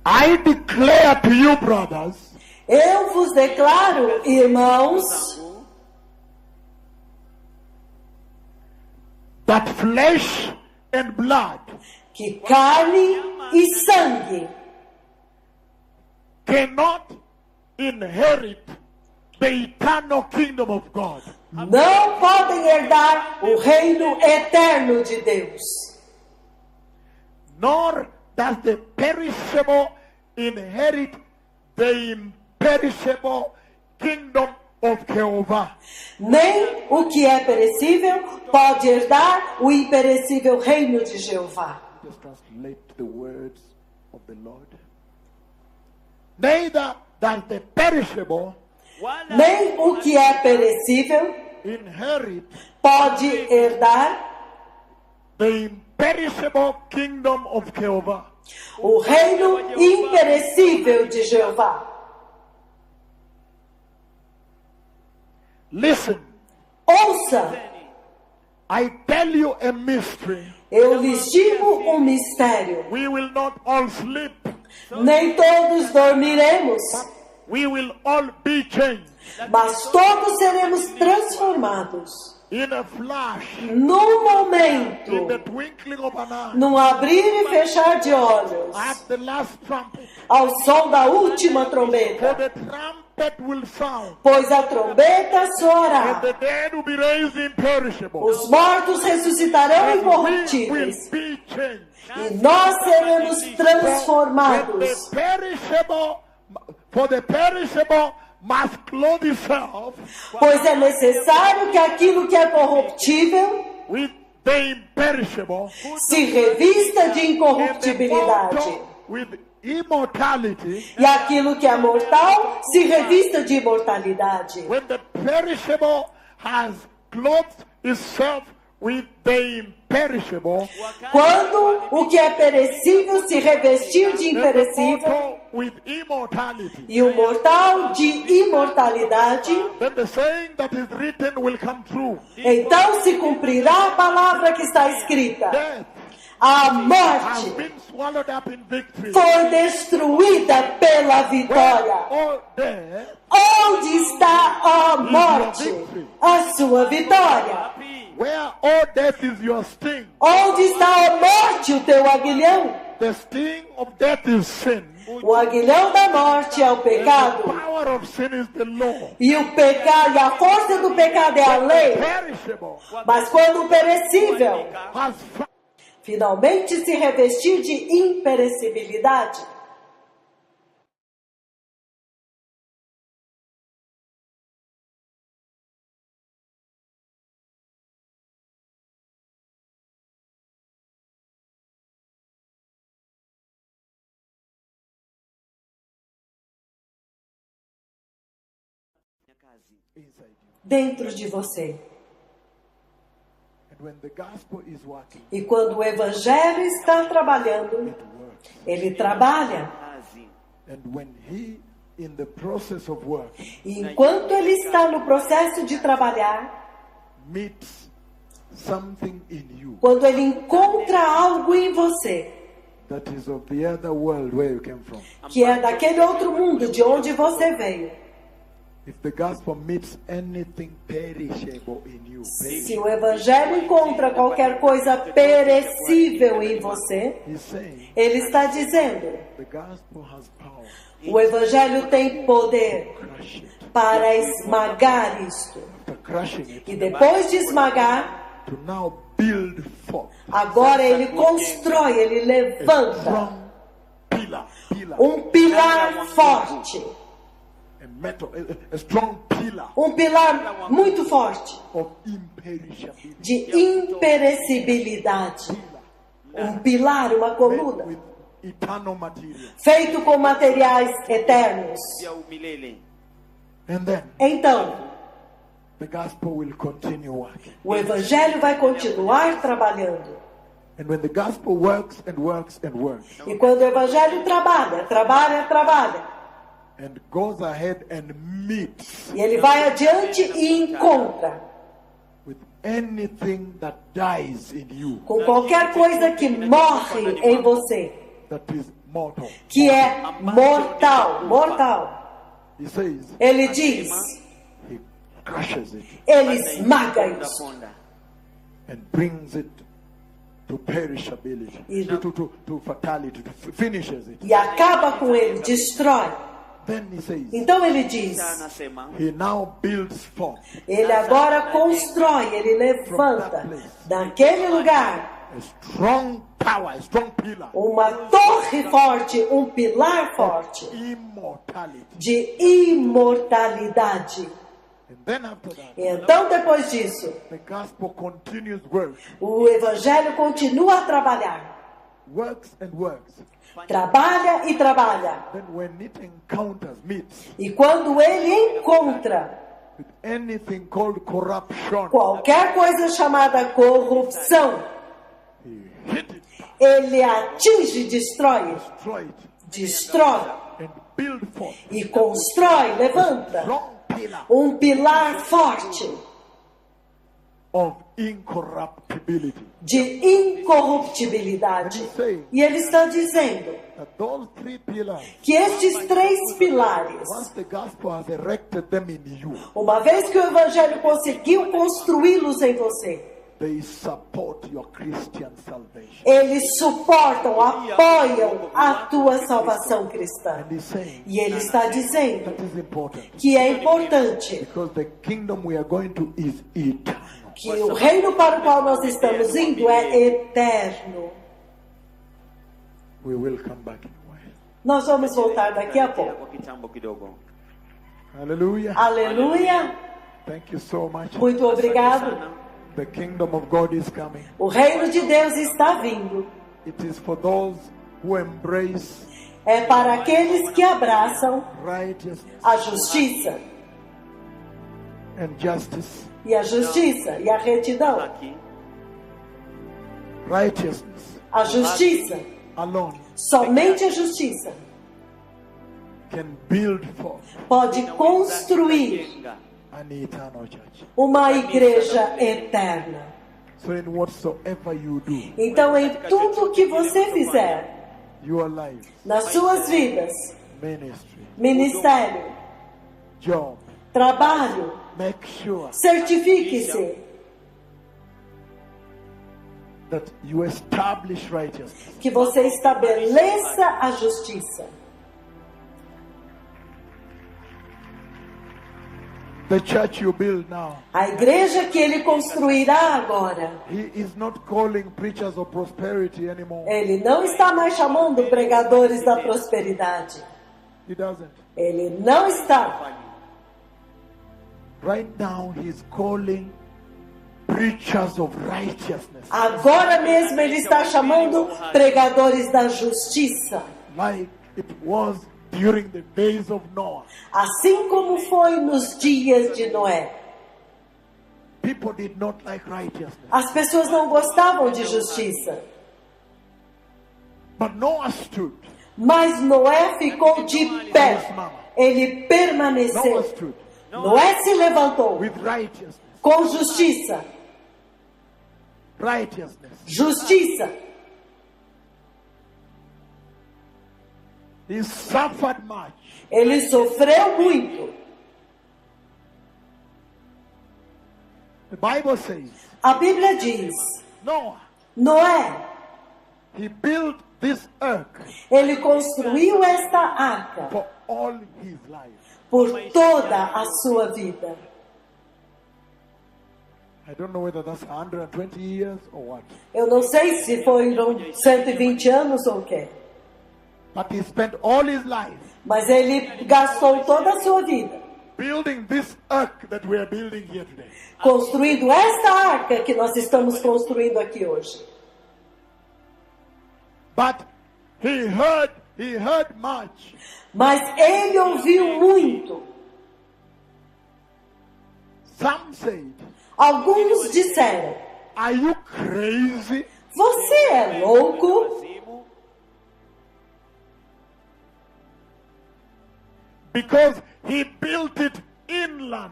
I declare to you, brothers, Eu vos declaro, irmãos, that flesh and blood que carne e sangue cannot inherit the eternal kingdom of God. não podem herdar o reino eterno de Deus, Nor does the perishable inherit the imperishable kingdom of Jehovah. nem o que é perecível pode herdar o imperecível reino de Jeová. Just translate the words of the Lord. Neither does the perishable Wala Nem o que é perecível inherit pode herdar the imperishable kingdom of Jehovah. O reino imperecível de Jeová. Listen, Ouça, I tell you a mystery. eu lhes digo um mistério. We will not all sleep. Nem todos dormiremos, We will all be changed mas todos seremos transformados. in a flash, Num in the momento, twinkling of an eye, num abrir e fechar de olhos, at the last trumpet. ao som da última For trombeta. the trumpet will sound, Pois a trombeta and soará. the dead will be raised imperishable. Os mortos ressuscitarão And we will incorruptíveis. be changed. E nós seremos When transformados. for the perishable must clothe itself Pois é necessário que aquilo que é corruptível with the imperishable, se revista de and the incorruptibilidade. mortal with immortality. E aquilo que é mortal se revista de imortalidade. When the perishable has clothed itself with the imperishable, Quando o que é perecível se revestir de and the imperecível mortal with immortality, e o mortal de imortalidade, then the saying that is written will come true. então se cumprirá a palavra que está escrita. Death A has morte been swallowed up in victory. foi destruída pela vitória. Oh, death, Onde está a morte? A sua vitória. where all death is your sting. Onde está a morte? O teu aguilhão. The sting of death is sin. O aguilhão da morte é o The pecado. power of sin is the law. E o pecado, e a força do pecado é a lei. Perishable Mas quando o perecível has finalmente se revestir de imperecibilidade, inside you. dentro de você. And when the gospel is working, E quando o evangelho está trabalhando, it works. ele trabalha. And when he, in the process of working, E enquanto ele está no processo de trabalhar, meets something in you quando ele encontra algo em você, that is of the other world where you came from. que é daquele outro mundo de onde você veio, If the gospel meets anything perishable in you, se o evangelho encontra qualquer coisa perecível em você, he's saying ele está dizendo: the gospel has power o evangelho tem poder to crush it. para esmagar isto. After crushing it, E depois de esmagar, to now build forth agora ele constrói, ele a levanta strong pillar, um pilar forte, a metal, a strong pillar um pilar muito forte of imperishability, de imperecibilidade, um pilar, uma made coluna, with eternal material. feito com materiais eternos. And then Então, the gospel will continue working. o evangelho vai continuar trabalhando. And when the gospel works and works and works, E quando o evangelho trabalha, trabalha, trabalha, and goes ahead and meets e ele vai adiante e encontra with anything that dies in you, com qualquer coisa que morre em você, that is mortal. que é mortal, mortal. He says Ele diz, he crushes it ele esmaga isso. and brings it to perishability, to fatality, finishes it. E acaba com ele, destrói. Then he says Então ele diz, he now builds forth ele agora constrói, ele levanta daquele lugar a strong power, a strong pillar, uma torre forte, um pilar forte immortality. de imortalidade. And then after that, E então, depois disso, the gospel continues work, o evangelho continua a trabalhar. works and works. Trabalha e trabalha. Then when it encounters, meets E quando ele encontra with anything called corruption, qualquer coisa chamada corrupção, he hit it. Ele atinge e destrói. destroy it, Destrói. and build forth E constrói, levanta. strong pillar Um pilar forte of incorruptibility. de incorruptibilidade. E ele está dizendo That those three pillars, que estes 3 pilares, once the gospel has erected them in you, uma vez que o Evangelho conseguiu construí-los em você, they support your Christian salvation. eles suportam, apoiam a tua salvação cristã. And he's saying E ele está dizendo that is important que é importante because the kingdom we are going to is eternal. que o reino para o qual nós estamos indo é eterno. We will come back in a while. Nós vamos voltar daqui a pouco. Kwa kitambo kidogo. Hallelujah. Aleluia! Thank you so much. Muito obrigado. The kingdom of God is coming. O reino de Deus está vindo. It is for those who embrace É para aqueles que abraçam righteousness a justiça and justice. e a justiça e a retidão. Aqui. Righteousness A justiça, alone somente a justiça, can build forth pode construir an eternal church. uma igreja eterna. So in whatsoever you do, Então, em tudo que você fizer, your life, nas suas vidas, ministry, ministério, job, trabalho, make sure certifique-se that you establish righteousness. que você estabeleça a justiça. The church you build now, A igreja que ele construirá agora, he is not calling preachers of prosperity anymore. ele não está mais chamando pregadores da prosperidade. He doesn't. Ele não está. Right now, he's calling preachers of righteousness, Agora mesmo ele está chamando pregadores da justiça. like it was during the days of Noah. Assim como foi nos dias de Noé. People did not like righteousness. As pessoas não gostavam de justiça. But Noah stood. Mas Noé ficou de pé. Ele Noah permaneceu. stood Noé se levantou with righteousness. com justiça. Righteousness. Justiça. He suffered much. Ele sofreu muito. The Bible says, A Bíblia diz: Noah, Noé, he built this ark ele construiu esta arca for all his life. por toda a sua vida. I don't know whether that's 120 years or what. Eu não sei se foram 120 anos ou o quê, But he spent all his life mas ele gastou toda a sua vida building this ark that we are building here today. construindo esta arca que nós estamos construindo aqui hoje. But he heard much. Mas ele ouviu muito. Some said, Alguns disseram: are you crazy? Você é louco? Because he built it inland.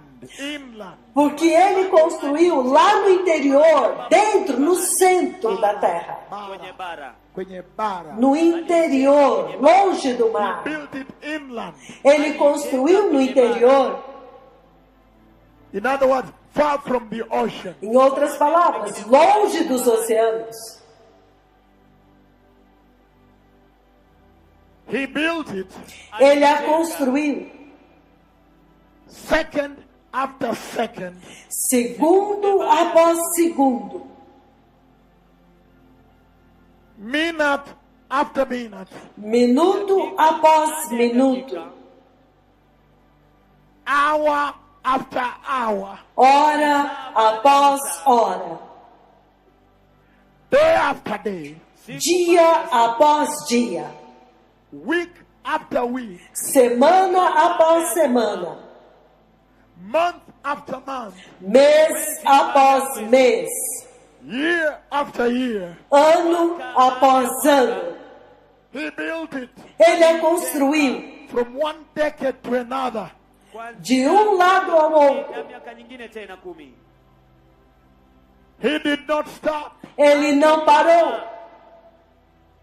Porque ele construiu lá no interior, dentro, no centro da terra. Kwenye bara. Kwenye bara. No interior, longe do mar. Built it inland. Ele construiu no interior, In other words, far from the ocean. em outras palavras, longe dos oceanos. He built it Ele a construiu, second after second, segundo após segundo, minute after minute, minuto após minuto, hour after hour, hora após hora, day after day, dia após dia, week after week, semana após semana, month after month, mês após mês, year after year. ano após ano. He built it Ele a construiu from one decade to another. de um lado ao outro. ya miaka nyingine tena 10. He did not stop. Ele não parou.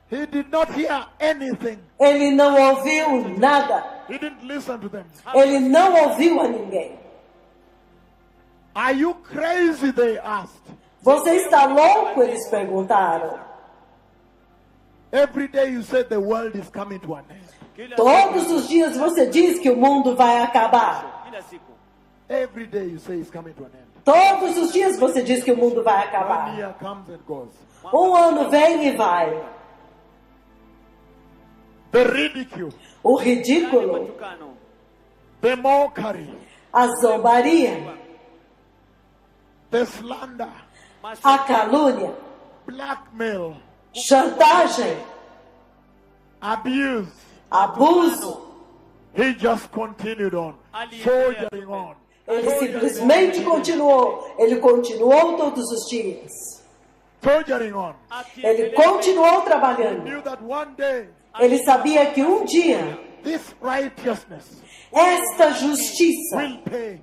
He did not hear anything. Ele não ouviu nada. He didn't listen to them. Ele não ouviu a ninguém. Are you crazy? They asked. Você está louco? Eles perguntaram. Every day you say the world is coming to an end. Todos os dias você diz que o mundo vai acabar. Kila siku. Every day you say it's coming to an end. Todos os dias você diz que o mundo vai 1 acabar. year comes and goes. Um ano vem e vai. The ridicule, O ridículo, Matukano. the mockery, a zombaria, the slander, a calúnia, blackmail, chantagem, abuse. abuso. He just continued on, soldiering on. Ele simplesmente continuou. Ele continuou todos os dias. Soldiering on. Ele continuou He trabalhando. knew that one day Ele sabia que um dia this righteousness esta justiça will pay.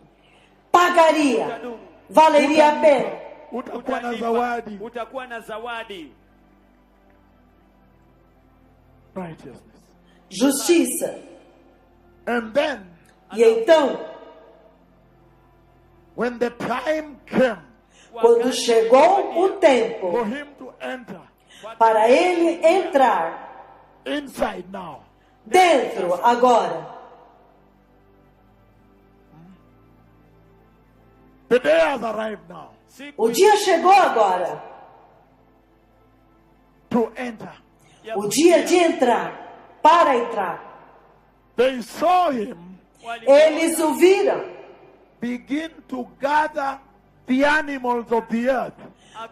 pagaria, valeria a pena. Utakuwa na Utalipa. zawadi. Utakuwa na zawadi. Righteousness. Justiça. And then, E então, when the time came quando chegou o for tempo him to enter para ele entrar inside now, dentro agora, the day has arrived now o dia chegou agora, to enter. o dia de entrar, para entrar. They saw him Eles o viram begin to gather the animals of the earth.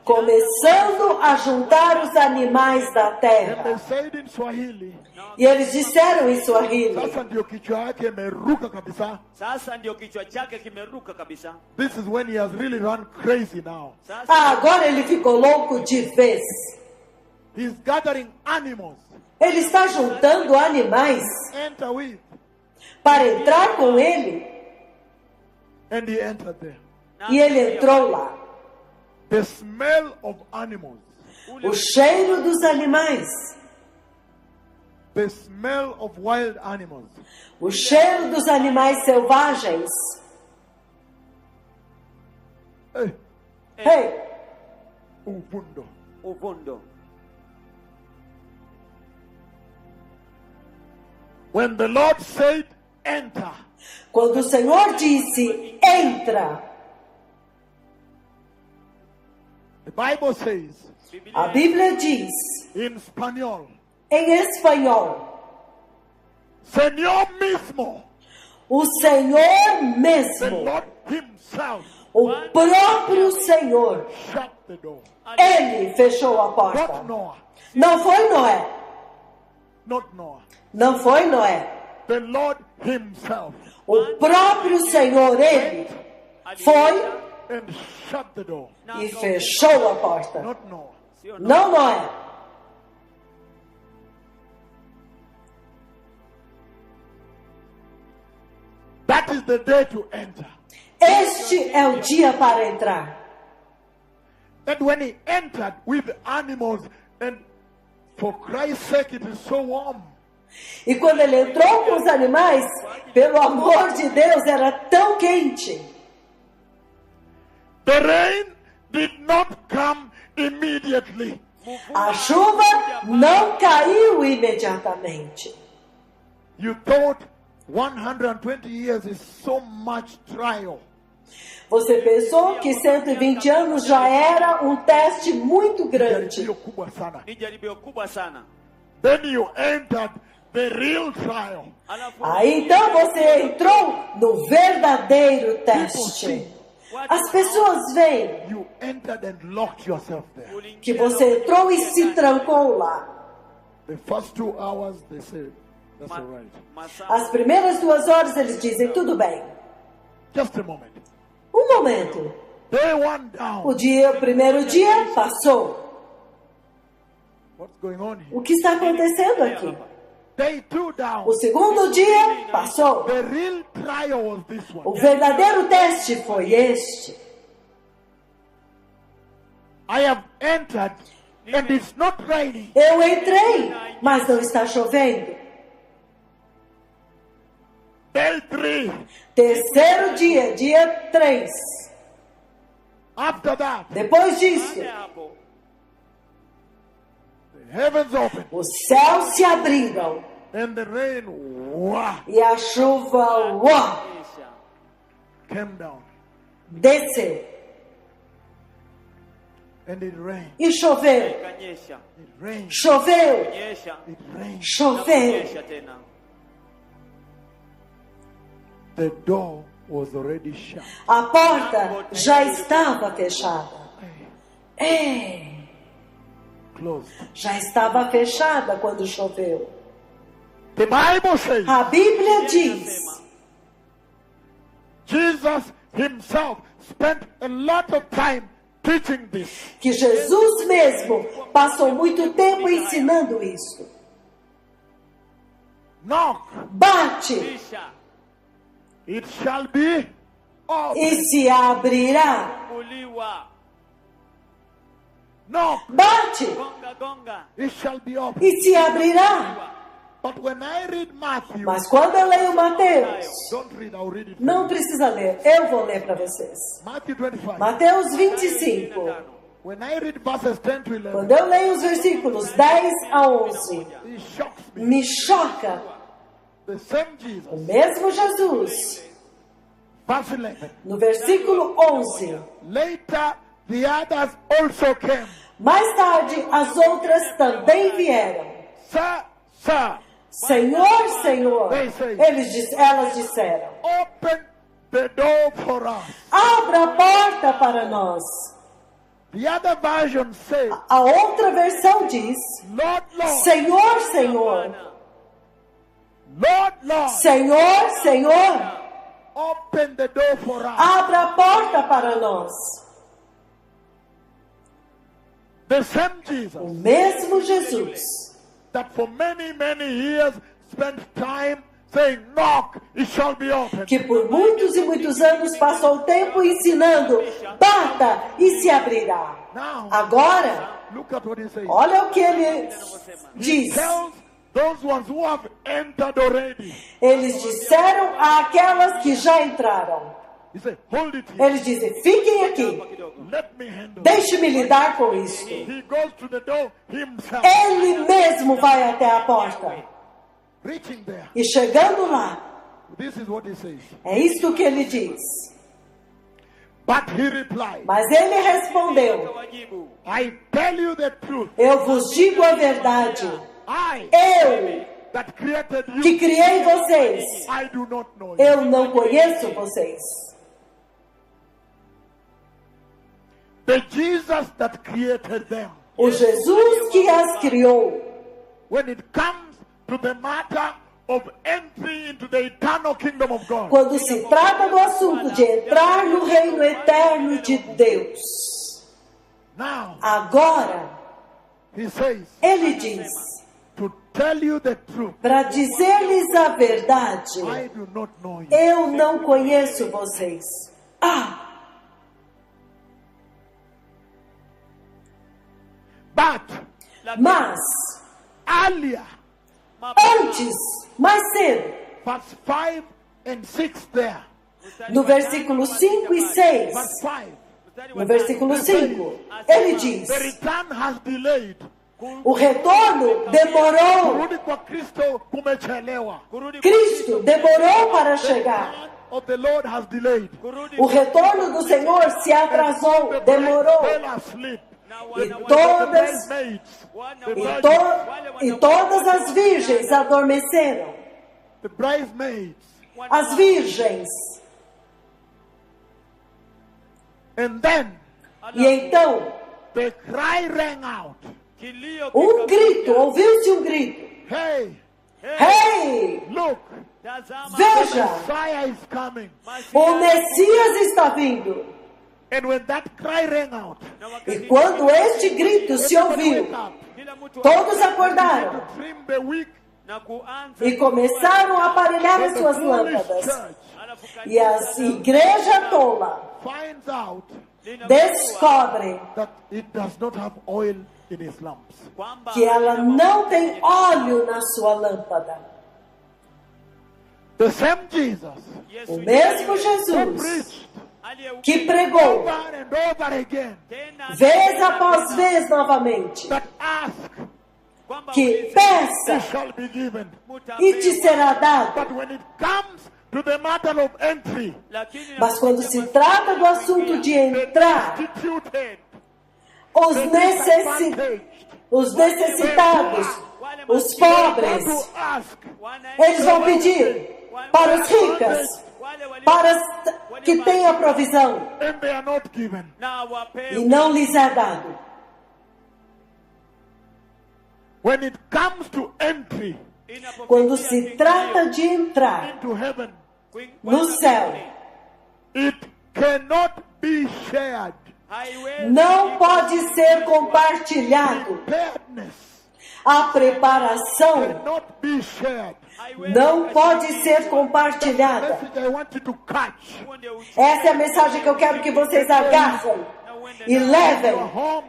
começando a juntar os animais da And they terra. said in Swahili, E eles disseram em Swahili: sasa ndio kichwa yake imeruka kabisa. Sasa ndio kichwa chake kimeruka kabisa. This is when he has really run crazy now. Sasa agora ele ficou louco de vez. He's gathering animals. Ele está juntando animais Enter with. para entrar com ele. And he entered there. E ele entrou lá. The smell of animals. O cheiro dos animais, The smell of wild animals. o cheiro dos animais selvagens. Hey, Hey, uvundo. uvundo. When the Lord said, enter, quando o Senhor disse: entra, the Bible says a Bíblia diz in Spanish, em espanhol: Señor mismo, o Senhor the mesmo, Lord himself, o próprio Senhor, shut the door. ele fechou a Not porta. Noah, Não foi Noé, not Noah. não foi Noé. The Lord himself O próprio Senhor, ele foi and shut the door. e fechou a porta. Not Noah. Não Noé. That is the day to enter. Este é o dia para entrar. And when he entered with animals, and for Christ's sake, it is so warm. E quando ele entrou com os animais, pelo amor de Deus, era tão quente. The rain did not come immediately. A chuva não caiu imediatamente. You thought 120 years is so much trial. Você pensou que 120 anos já era um teste muito grande. Jaribio kubwa sana. Ni jaribio kubwa sana. Then you entered the real trial. Alafu Aí então você entrou no verdadeiro teste. As pessoas veem You entered and locked yourself there. que você entrou e se trancou lá. The first 2 hours, they say, that's all right. As primeiras 2 horas eles dizem, tudo bem. Just a moment. Um momento. Day one down. O primeiro dia passou. What's going on here? O que está acontecendo aqui? Day two down. O segundo dia passou. The real trial was this O one. verdadeiro teste foi este. I have entered and it's not raining. Eu entrei, mas não está chovendo. Day three. Terceiro dia, dia 3. After that, Depois disso, Baada ya hapo, the heavens opened os céus se abriram and the rain e a chuva kisha came down. desceu And it rained. e choveu. ikanyesha, It rained. Choveu, nyesha, It rained. choveu. nyesha tena. The door was already shut. A porta já estava fechada. É, Closed. já estava fechada quando choveu. The Bible says A Bíblia diz Jesus himself spent a lot of time teaching this. que Jesus mesmo passou muito tempo ensinando isso. Knock, Bate Kisha it shall be open. e se abrirá. kuliwa, Knock, Bate gonga gonga, it shall be open. e se abrirá. But when I read Matthew, Mas quando eu leio Mateus, don't read, I'll read it. for não you. precisa ler, eu vou ler para vocês. Matthew 25. Mateus 25. When I read verses 10 to 11, Quando eu leio os versículos 10 a 11, it shocks me. me choca. The same O Jesus, mesmo Jesus, verse 11. no versículo 11. Later, the others also came. Mais tarde, as outras também vieram. Sir, sir, Senhor, Senhor, elas disseram, open the door for us. abra a porta para nós. The other version says, A outra versão diz, Lord, Lord, Senhor, Senhor, Lord, Lord, Senhor, Senhor, open the door for us. abra a porta para nós. The same O Jesus mesmo Jesus, that for many, many years spent time saying, knock, it shall be open. que por muitos e muitos anos passou o tempo ensinando, bata e se abrirá. Now, Agora, look at what he says. olha o que ele He diz. tells those ones who have entered already. Eles disseram àquelas que já entraram. He said, hold it here. Eles dizem, fiquem aqui, Let me handle it. deixe-me lidar com isso. He goes to the door himself. Ele mesmo vai até a porta. Reaching there. E chegando lá, This is what he says. é isto que ele diz. But he replied, Mas ele respondeu, wajibu, I tell you the truth. eu vos digo a verdade. I Eu, that created you, que criei vocês, I do not know you. eu não conheço vocês. The Jesus that created them. O Jesus que as criou, When it comes to the matter of entry into the eternal kingdom of God, quando se trata do assunto de entrar no reino eterno de Deus. now Agora, he says, ele diz, to tell you the truth, para dizer-lhes a verdade, I do not know you. eu não conheço vocês. Ah, But mas, earlier, antes, mais cedo, verse 5 and 6 there, no versículo 5 e 6, verse 5, no versículo 5, ele diz, the return has delayed. o retorno demorou, Kurudi kwa Kristo kumechelewa. Cristo demorou para chegar. The return of the Lord has delayed. O retorno do Senhor se atrasou, demorou. Fell asleep. E todas, Bridesmaids, e todas as virgens adormeceram. the bridesmaids, As virgens. and then E então, the cry rang out. kilio grito, ouviu-se um grito. Hey, Ei, look, tazama, veja, Messiah is coming. o Messias está vindo. And when that cry rang out, Na E wakati quando este grito se ouviu, wake up kila mtu todos acordaram to trim the wick, na kuanza e começaram a aparelhar then as the suas foolish lâmpadas. church alafu E a igreja tola finds out descobre that it does not have oil in its lamps. kwamba que ela não tem óleo na sua lâmpada. The same Jesus O mesmo who Jesus preached que pregou over and over again vez após vez novamente, that ask, que it peça shall be given. e te será dado. But when it comes to the matter of entry, Mas quando se trata do assunto de the entrar, destituted, os, the necessitados, os want pobres, to ask, eles vão pedir para os ricos, para as que têm a provisão, and they are not given. e não lhes é dado. When it comes to entry Quando se trata de entrar into heaven, no céu, it cannot be shared. não pode ser compartilhado. Preparedness A preparação cannot be shared. não pode ser compartilhada. Message I want you to catch. Essa é a mensagem que eu quero que vocês agarram e levem Your homes,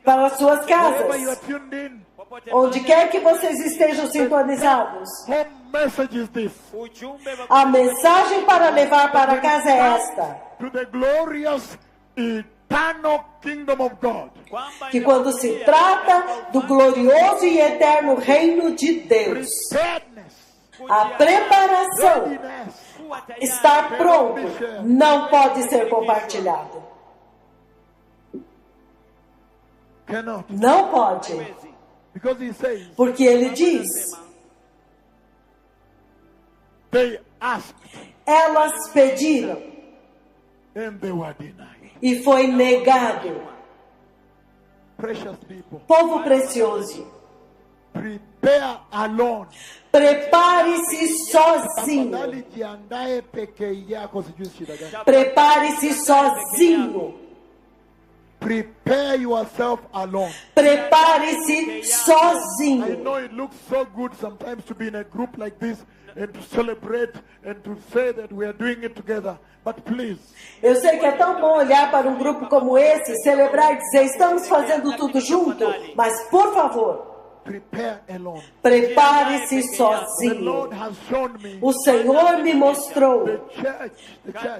para as suas wherever you are casas, tuned in, onde quer que vocês estejam sintonizados. home message is this. A mensagem para levar para casa é esta: To the glorious eternal kingdom of God. que quando se trata do glorioso e eterno reino de Deus, Preparedness, a preparação, readiness, estar pronto, não pode ser compartilhado. cannot. Não pode. Because he says, Porque ele diz: they asked elas pediram and they were denied. e foi negado. Precious people, Povo precioso, prepare alone. prepare-se sozinho. Tafadhali jiandae peke yako, sijui shida gani. Prepare-se sozinho. Prepare yourself alone. Prepare-se I sozinho. know it looks so good sometimes to be in a group like this and to celebrate and to say that we are doing it together. But please, Eu sei que é tão bom olhar para um grupo como esse, celebrar e dizer: estamos fazendo tudo junto, mas por favor, prepare alone. prepare-se The sozinho. Lord has shown me O Senhor me mostrou the church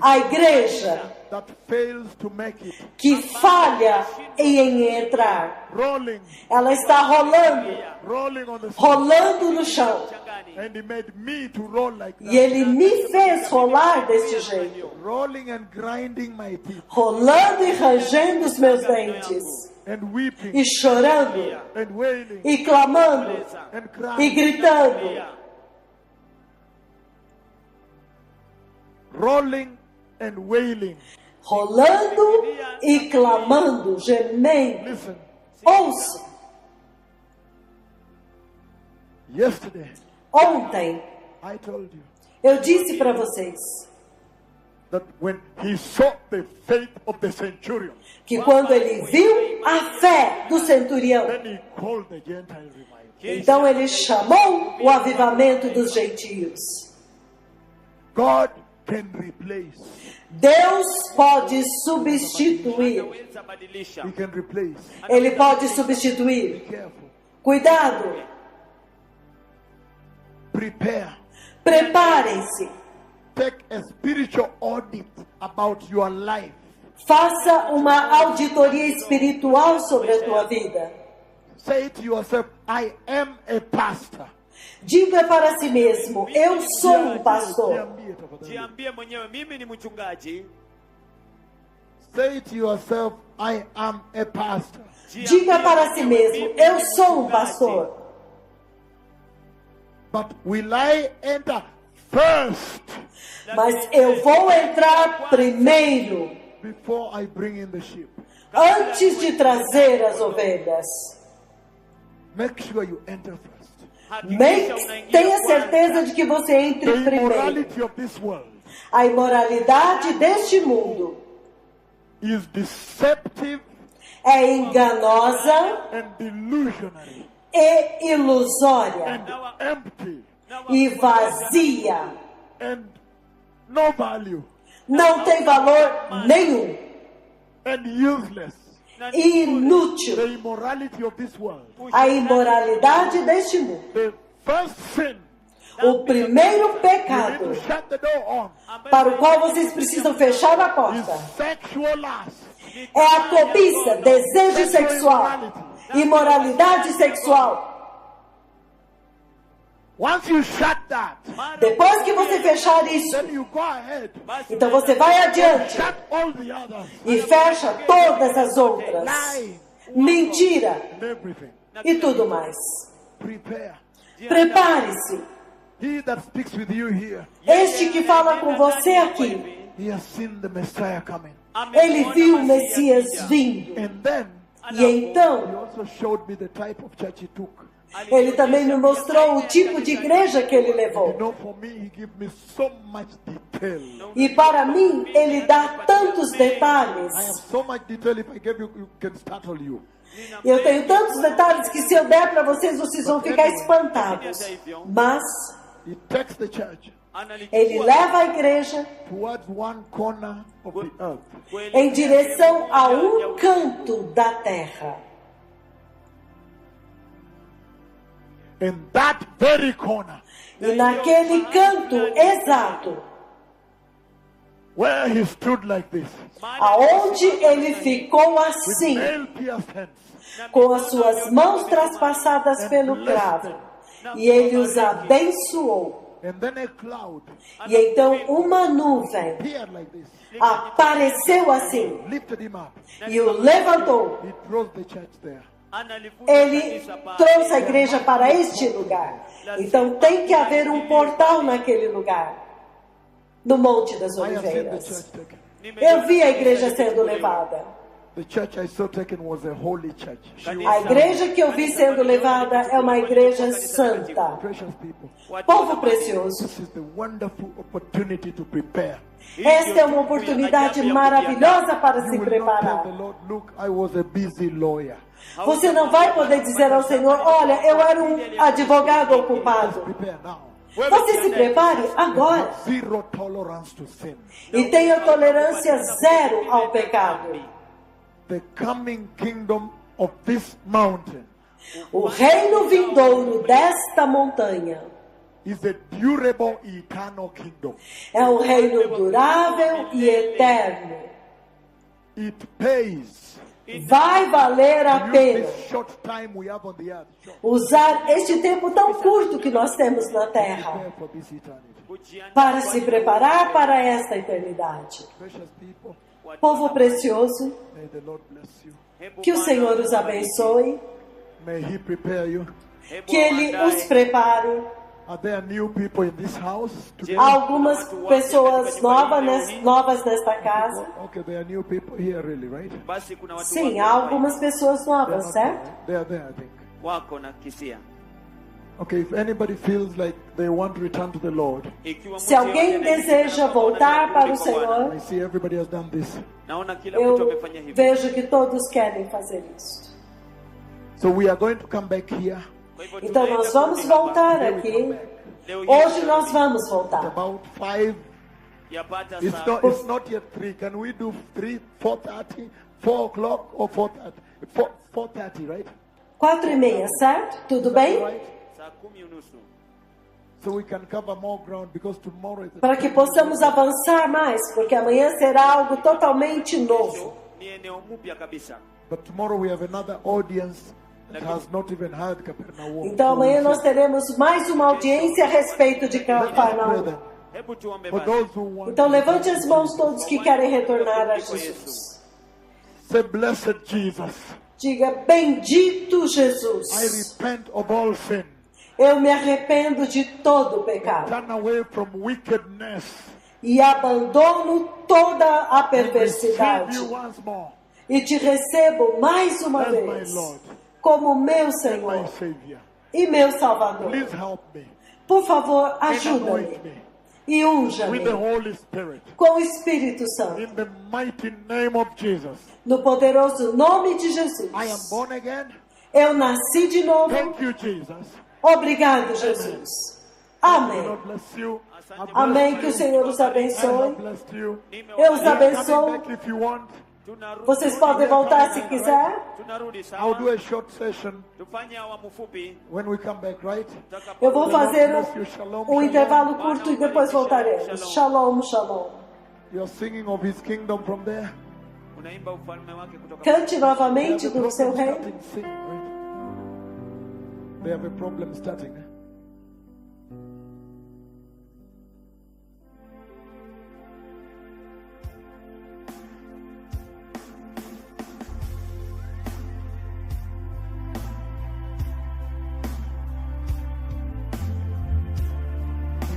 a igreja that fails to make it. que falha em entrar. Rolling Ela está rolando, on the sea. rolando no chão. And he made me to roll like E that. ele me fez rolar desse jeito, Rolling and grinding my teeth rolando e rangendo os meus dentes, and weeping e chorando, and wailing e clamando, and e crying. gritando, Rolling and wailing. rolando e clamando, gemendo. Listen, Ouça, yesterday ontem I told you eu disse para vocês that when he saw the faith of the centurion, que quando ele viu a fé do centurião, then he called the Gentile revival. então ele chamou o avivamento dos gentios. God can replace. Deus pode substituir. He can replace. Ele pode Be substituir. careful. Cuidado, Prepare. preparem-se. Take a spiritual audit about your life. Faça uma auditoria espiritual sobre a tua vida. Say to yourself, I am a pastor. Diga para si mesmo: eu sou um pastor. Jiambie tafadhali. Jiambie mwenyewe mimi ni mchungaji. Say to yourself, I am a pastor. Diga para si mesmo: eu sou um pastor. But will I enter first Mas eu vou entrar primeiro, before I bring in the sheep? antes de trazer as ovelhas. Make sure you enter first. Tenha certeza de que você entre The primeiro. immorality of this world A imoralidade deste mundo is deceptive é enganosa and delusionary e ilusória and empty e vazia. and no value Não tem valor nenhum. and useless. E inútil. The immorality of this world. A imoralidade deste mundo. The first sin O primeiro you need pecado to shut the door on para o qual vocês precisam fechar a is porta sexual lust. é a cobiça, desejo sexual, imoralidade sexual. Once you shut that, Depois que você fechar isso, then you go ahead, então você vai adiante shut all the others, e fecha todas as outras. lying Mentira and everything. e tudo mais. Prepare. Prepare-se. He that speaks with you here, Este que fala com você aqui, he has seen the Messiah coming. ele viu o Messias vindo. And then E então, he also showed me the type of church he took. ele também me mostrou o tipo de igreja que ele You levou. know, for me, he gave me so much detail. E para mim, ele dá tantos I detalhes. have so much detail. If I give you, it can startle you. Eu tenho tantos detalhes que se eu der para vocês, vocês vão ficar espantados. Mas He takes the church ele leva a igreja towards one corner of the earth. em direção a um canto da terra. In that very corner, E naquele canto exato, where he stood like this, aonde ele ficou with assim, nail-pierced hands, com as suas mãos traspassadas pelo cravo, e ele os abençoou. and then a cloud E então uma nuvem appeared like this, apareceu assim lifted him up. e o levantou. He drove the church there. Ele trouxe a igreja para este lugar. Então tem que haver um portal naquele lugar, no Monte das I have seen the Oliveiras. church taken. Eu vi a igreja sendo levada. The church I saw taken was a holy church. She A was igreja que eu vi sendo levada é uma igreja santa. precious people. Povo precioso. This is the wonderful opportunity to prepare. Esta é uma oportunidade maravilhosa para se You will not tell preparar. the Lord, look, I was a busy lawyer. Você não vai poder dizer ao Senhor, olha, eu era um advogado ocupado. Prepare now. Você se prepare agora Zero tolerance to sin. e tenha tolerância zero ao pecado. The coming kingdom of this mountain O reino vindouro desta montanha is a durable, eternal kingdom. é um reino durável e eterno. It pays. Vai valer a Use pena this short time we have on the earth. usar este tempo tão curto que nós temos na terra Prepare for this eternity. para se preparar para esta eternidade. Precious people, Povo precioso, may the Lord bless you. que o Senhor os abençoe, May He prepare you. que Ele os prepare. Are there new people in this house today? Há algumas pessoas novas nesta casa. Okay, there are new people here, really, right? Sim, há algumas pessoas novas, certo? They are there, I think. wako na kisia. Okay, if anybody feels like they want to return to the Lord, Se alguém deseja voltar para o Senhor, I see everybody has done this. naona kila mtu eu amefanya hivyo. vejo que todos querem fazer isso. So we are going to come back here. Kwa hivyo Então tunaenda nós vamos kurudi hapa. voltar aqui. Leo hii Hoje nós vamos At voltar. about 5. yapata It's not yet 3. Can we do 3, 4:30, 4 o'clock or 4:30? 4:30, right? 4:30, certo? Tudo bem? Right? saa 10:30. So we can cover more ground because tomorrow is Para que possamos avançar mais, porque amanhã será algo totalmente novo. Ni eneo mpya kabisa. But tomorrow we have another audience that has not even heard Capernaum. Então amanhã nós teremos mais uma audiência a respeito de Cafarnaum. Hebu tuombe For basi. those who want, Então levante as mãos todos que querem retornar a Jesus. say, "Blessed Jesus, Diga, bendito I Jesus. repent of all sin. Eu me arrependo de todo o pecado Turn away from wickedness. e abandono toda a Receive perversidade you once more e te recebo mais uma as my vez Lord como meu and my Senhor Savior. e meu Salvador. Please help me Por favor, and anoint ajuda-me me e unja-me with the Holy Spirit. com o Espírito Santo. In the mighty name of Jesus. No poderoso nome de Jesus. I am born again. Eu nasci de novo. Thank you, Jesus. Obrigado, Jesus. Amém. God bless you. I bless Amém. you. Que o Senhor os I abençoe. bless you. Eu os You are coming abençoo. back if you want. Vocês podem voltar se quiser. Tunarudi I'll sawa. do a short session Tufanye awamu fupi. when we come back, right? Eu vou fazer Bless you. Shalom, um shalom. intervalo curto e depois voltaremos. Shalom, shalom. You're singing of His kingdom from there. Unaimba ufalme wake kutoka. Cante They novamente have a do seu problem reino. starting. Sing, right? They have a problem starting.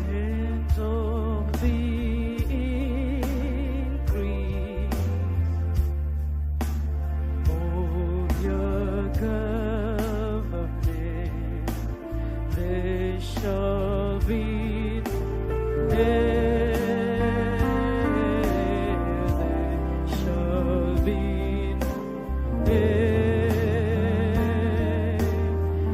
Winds of the increase of your government, they shall be.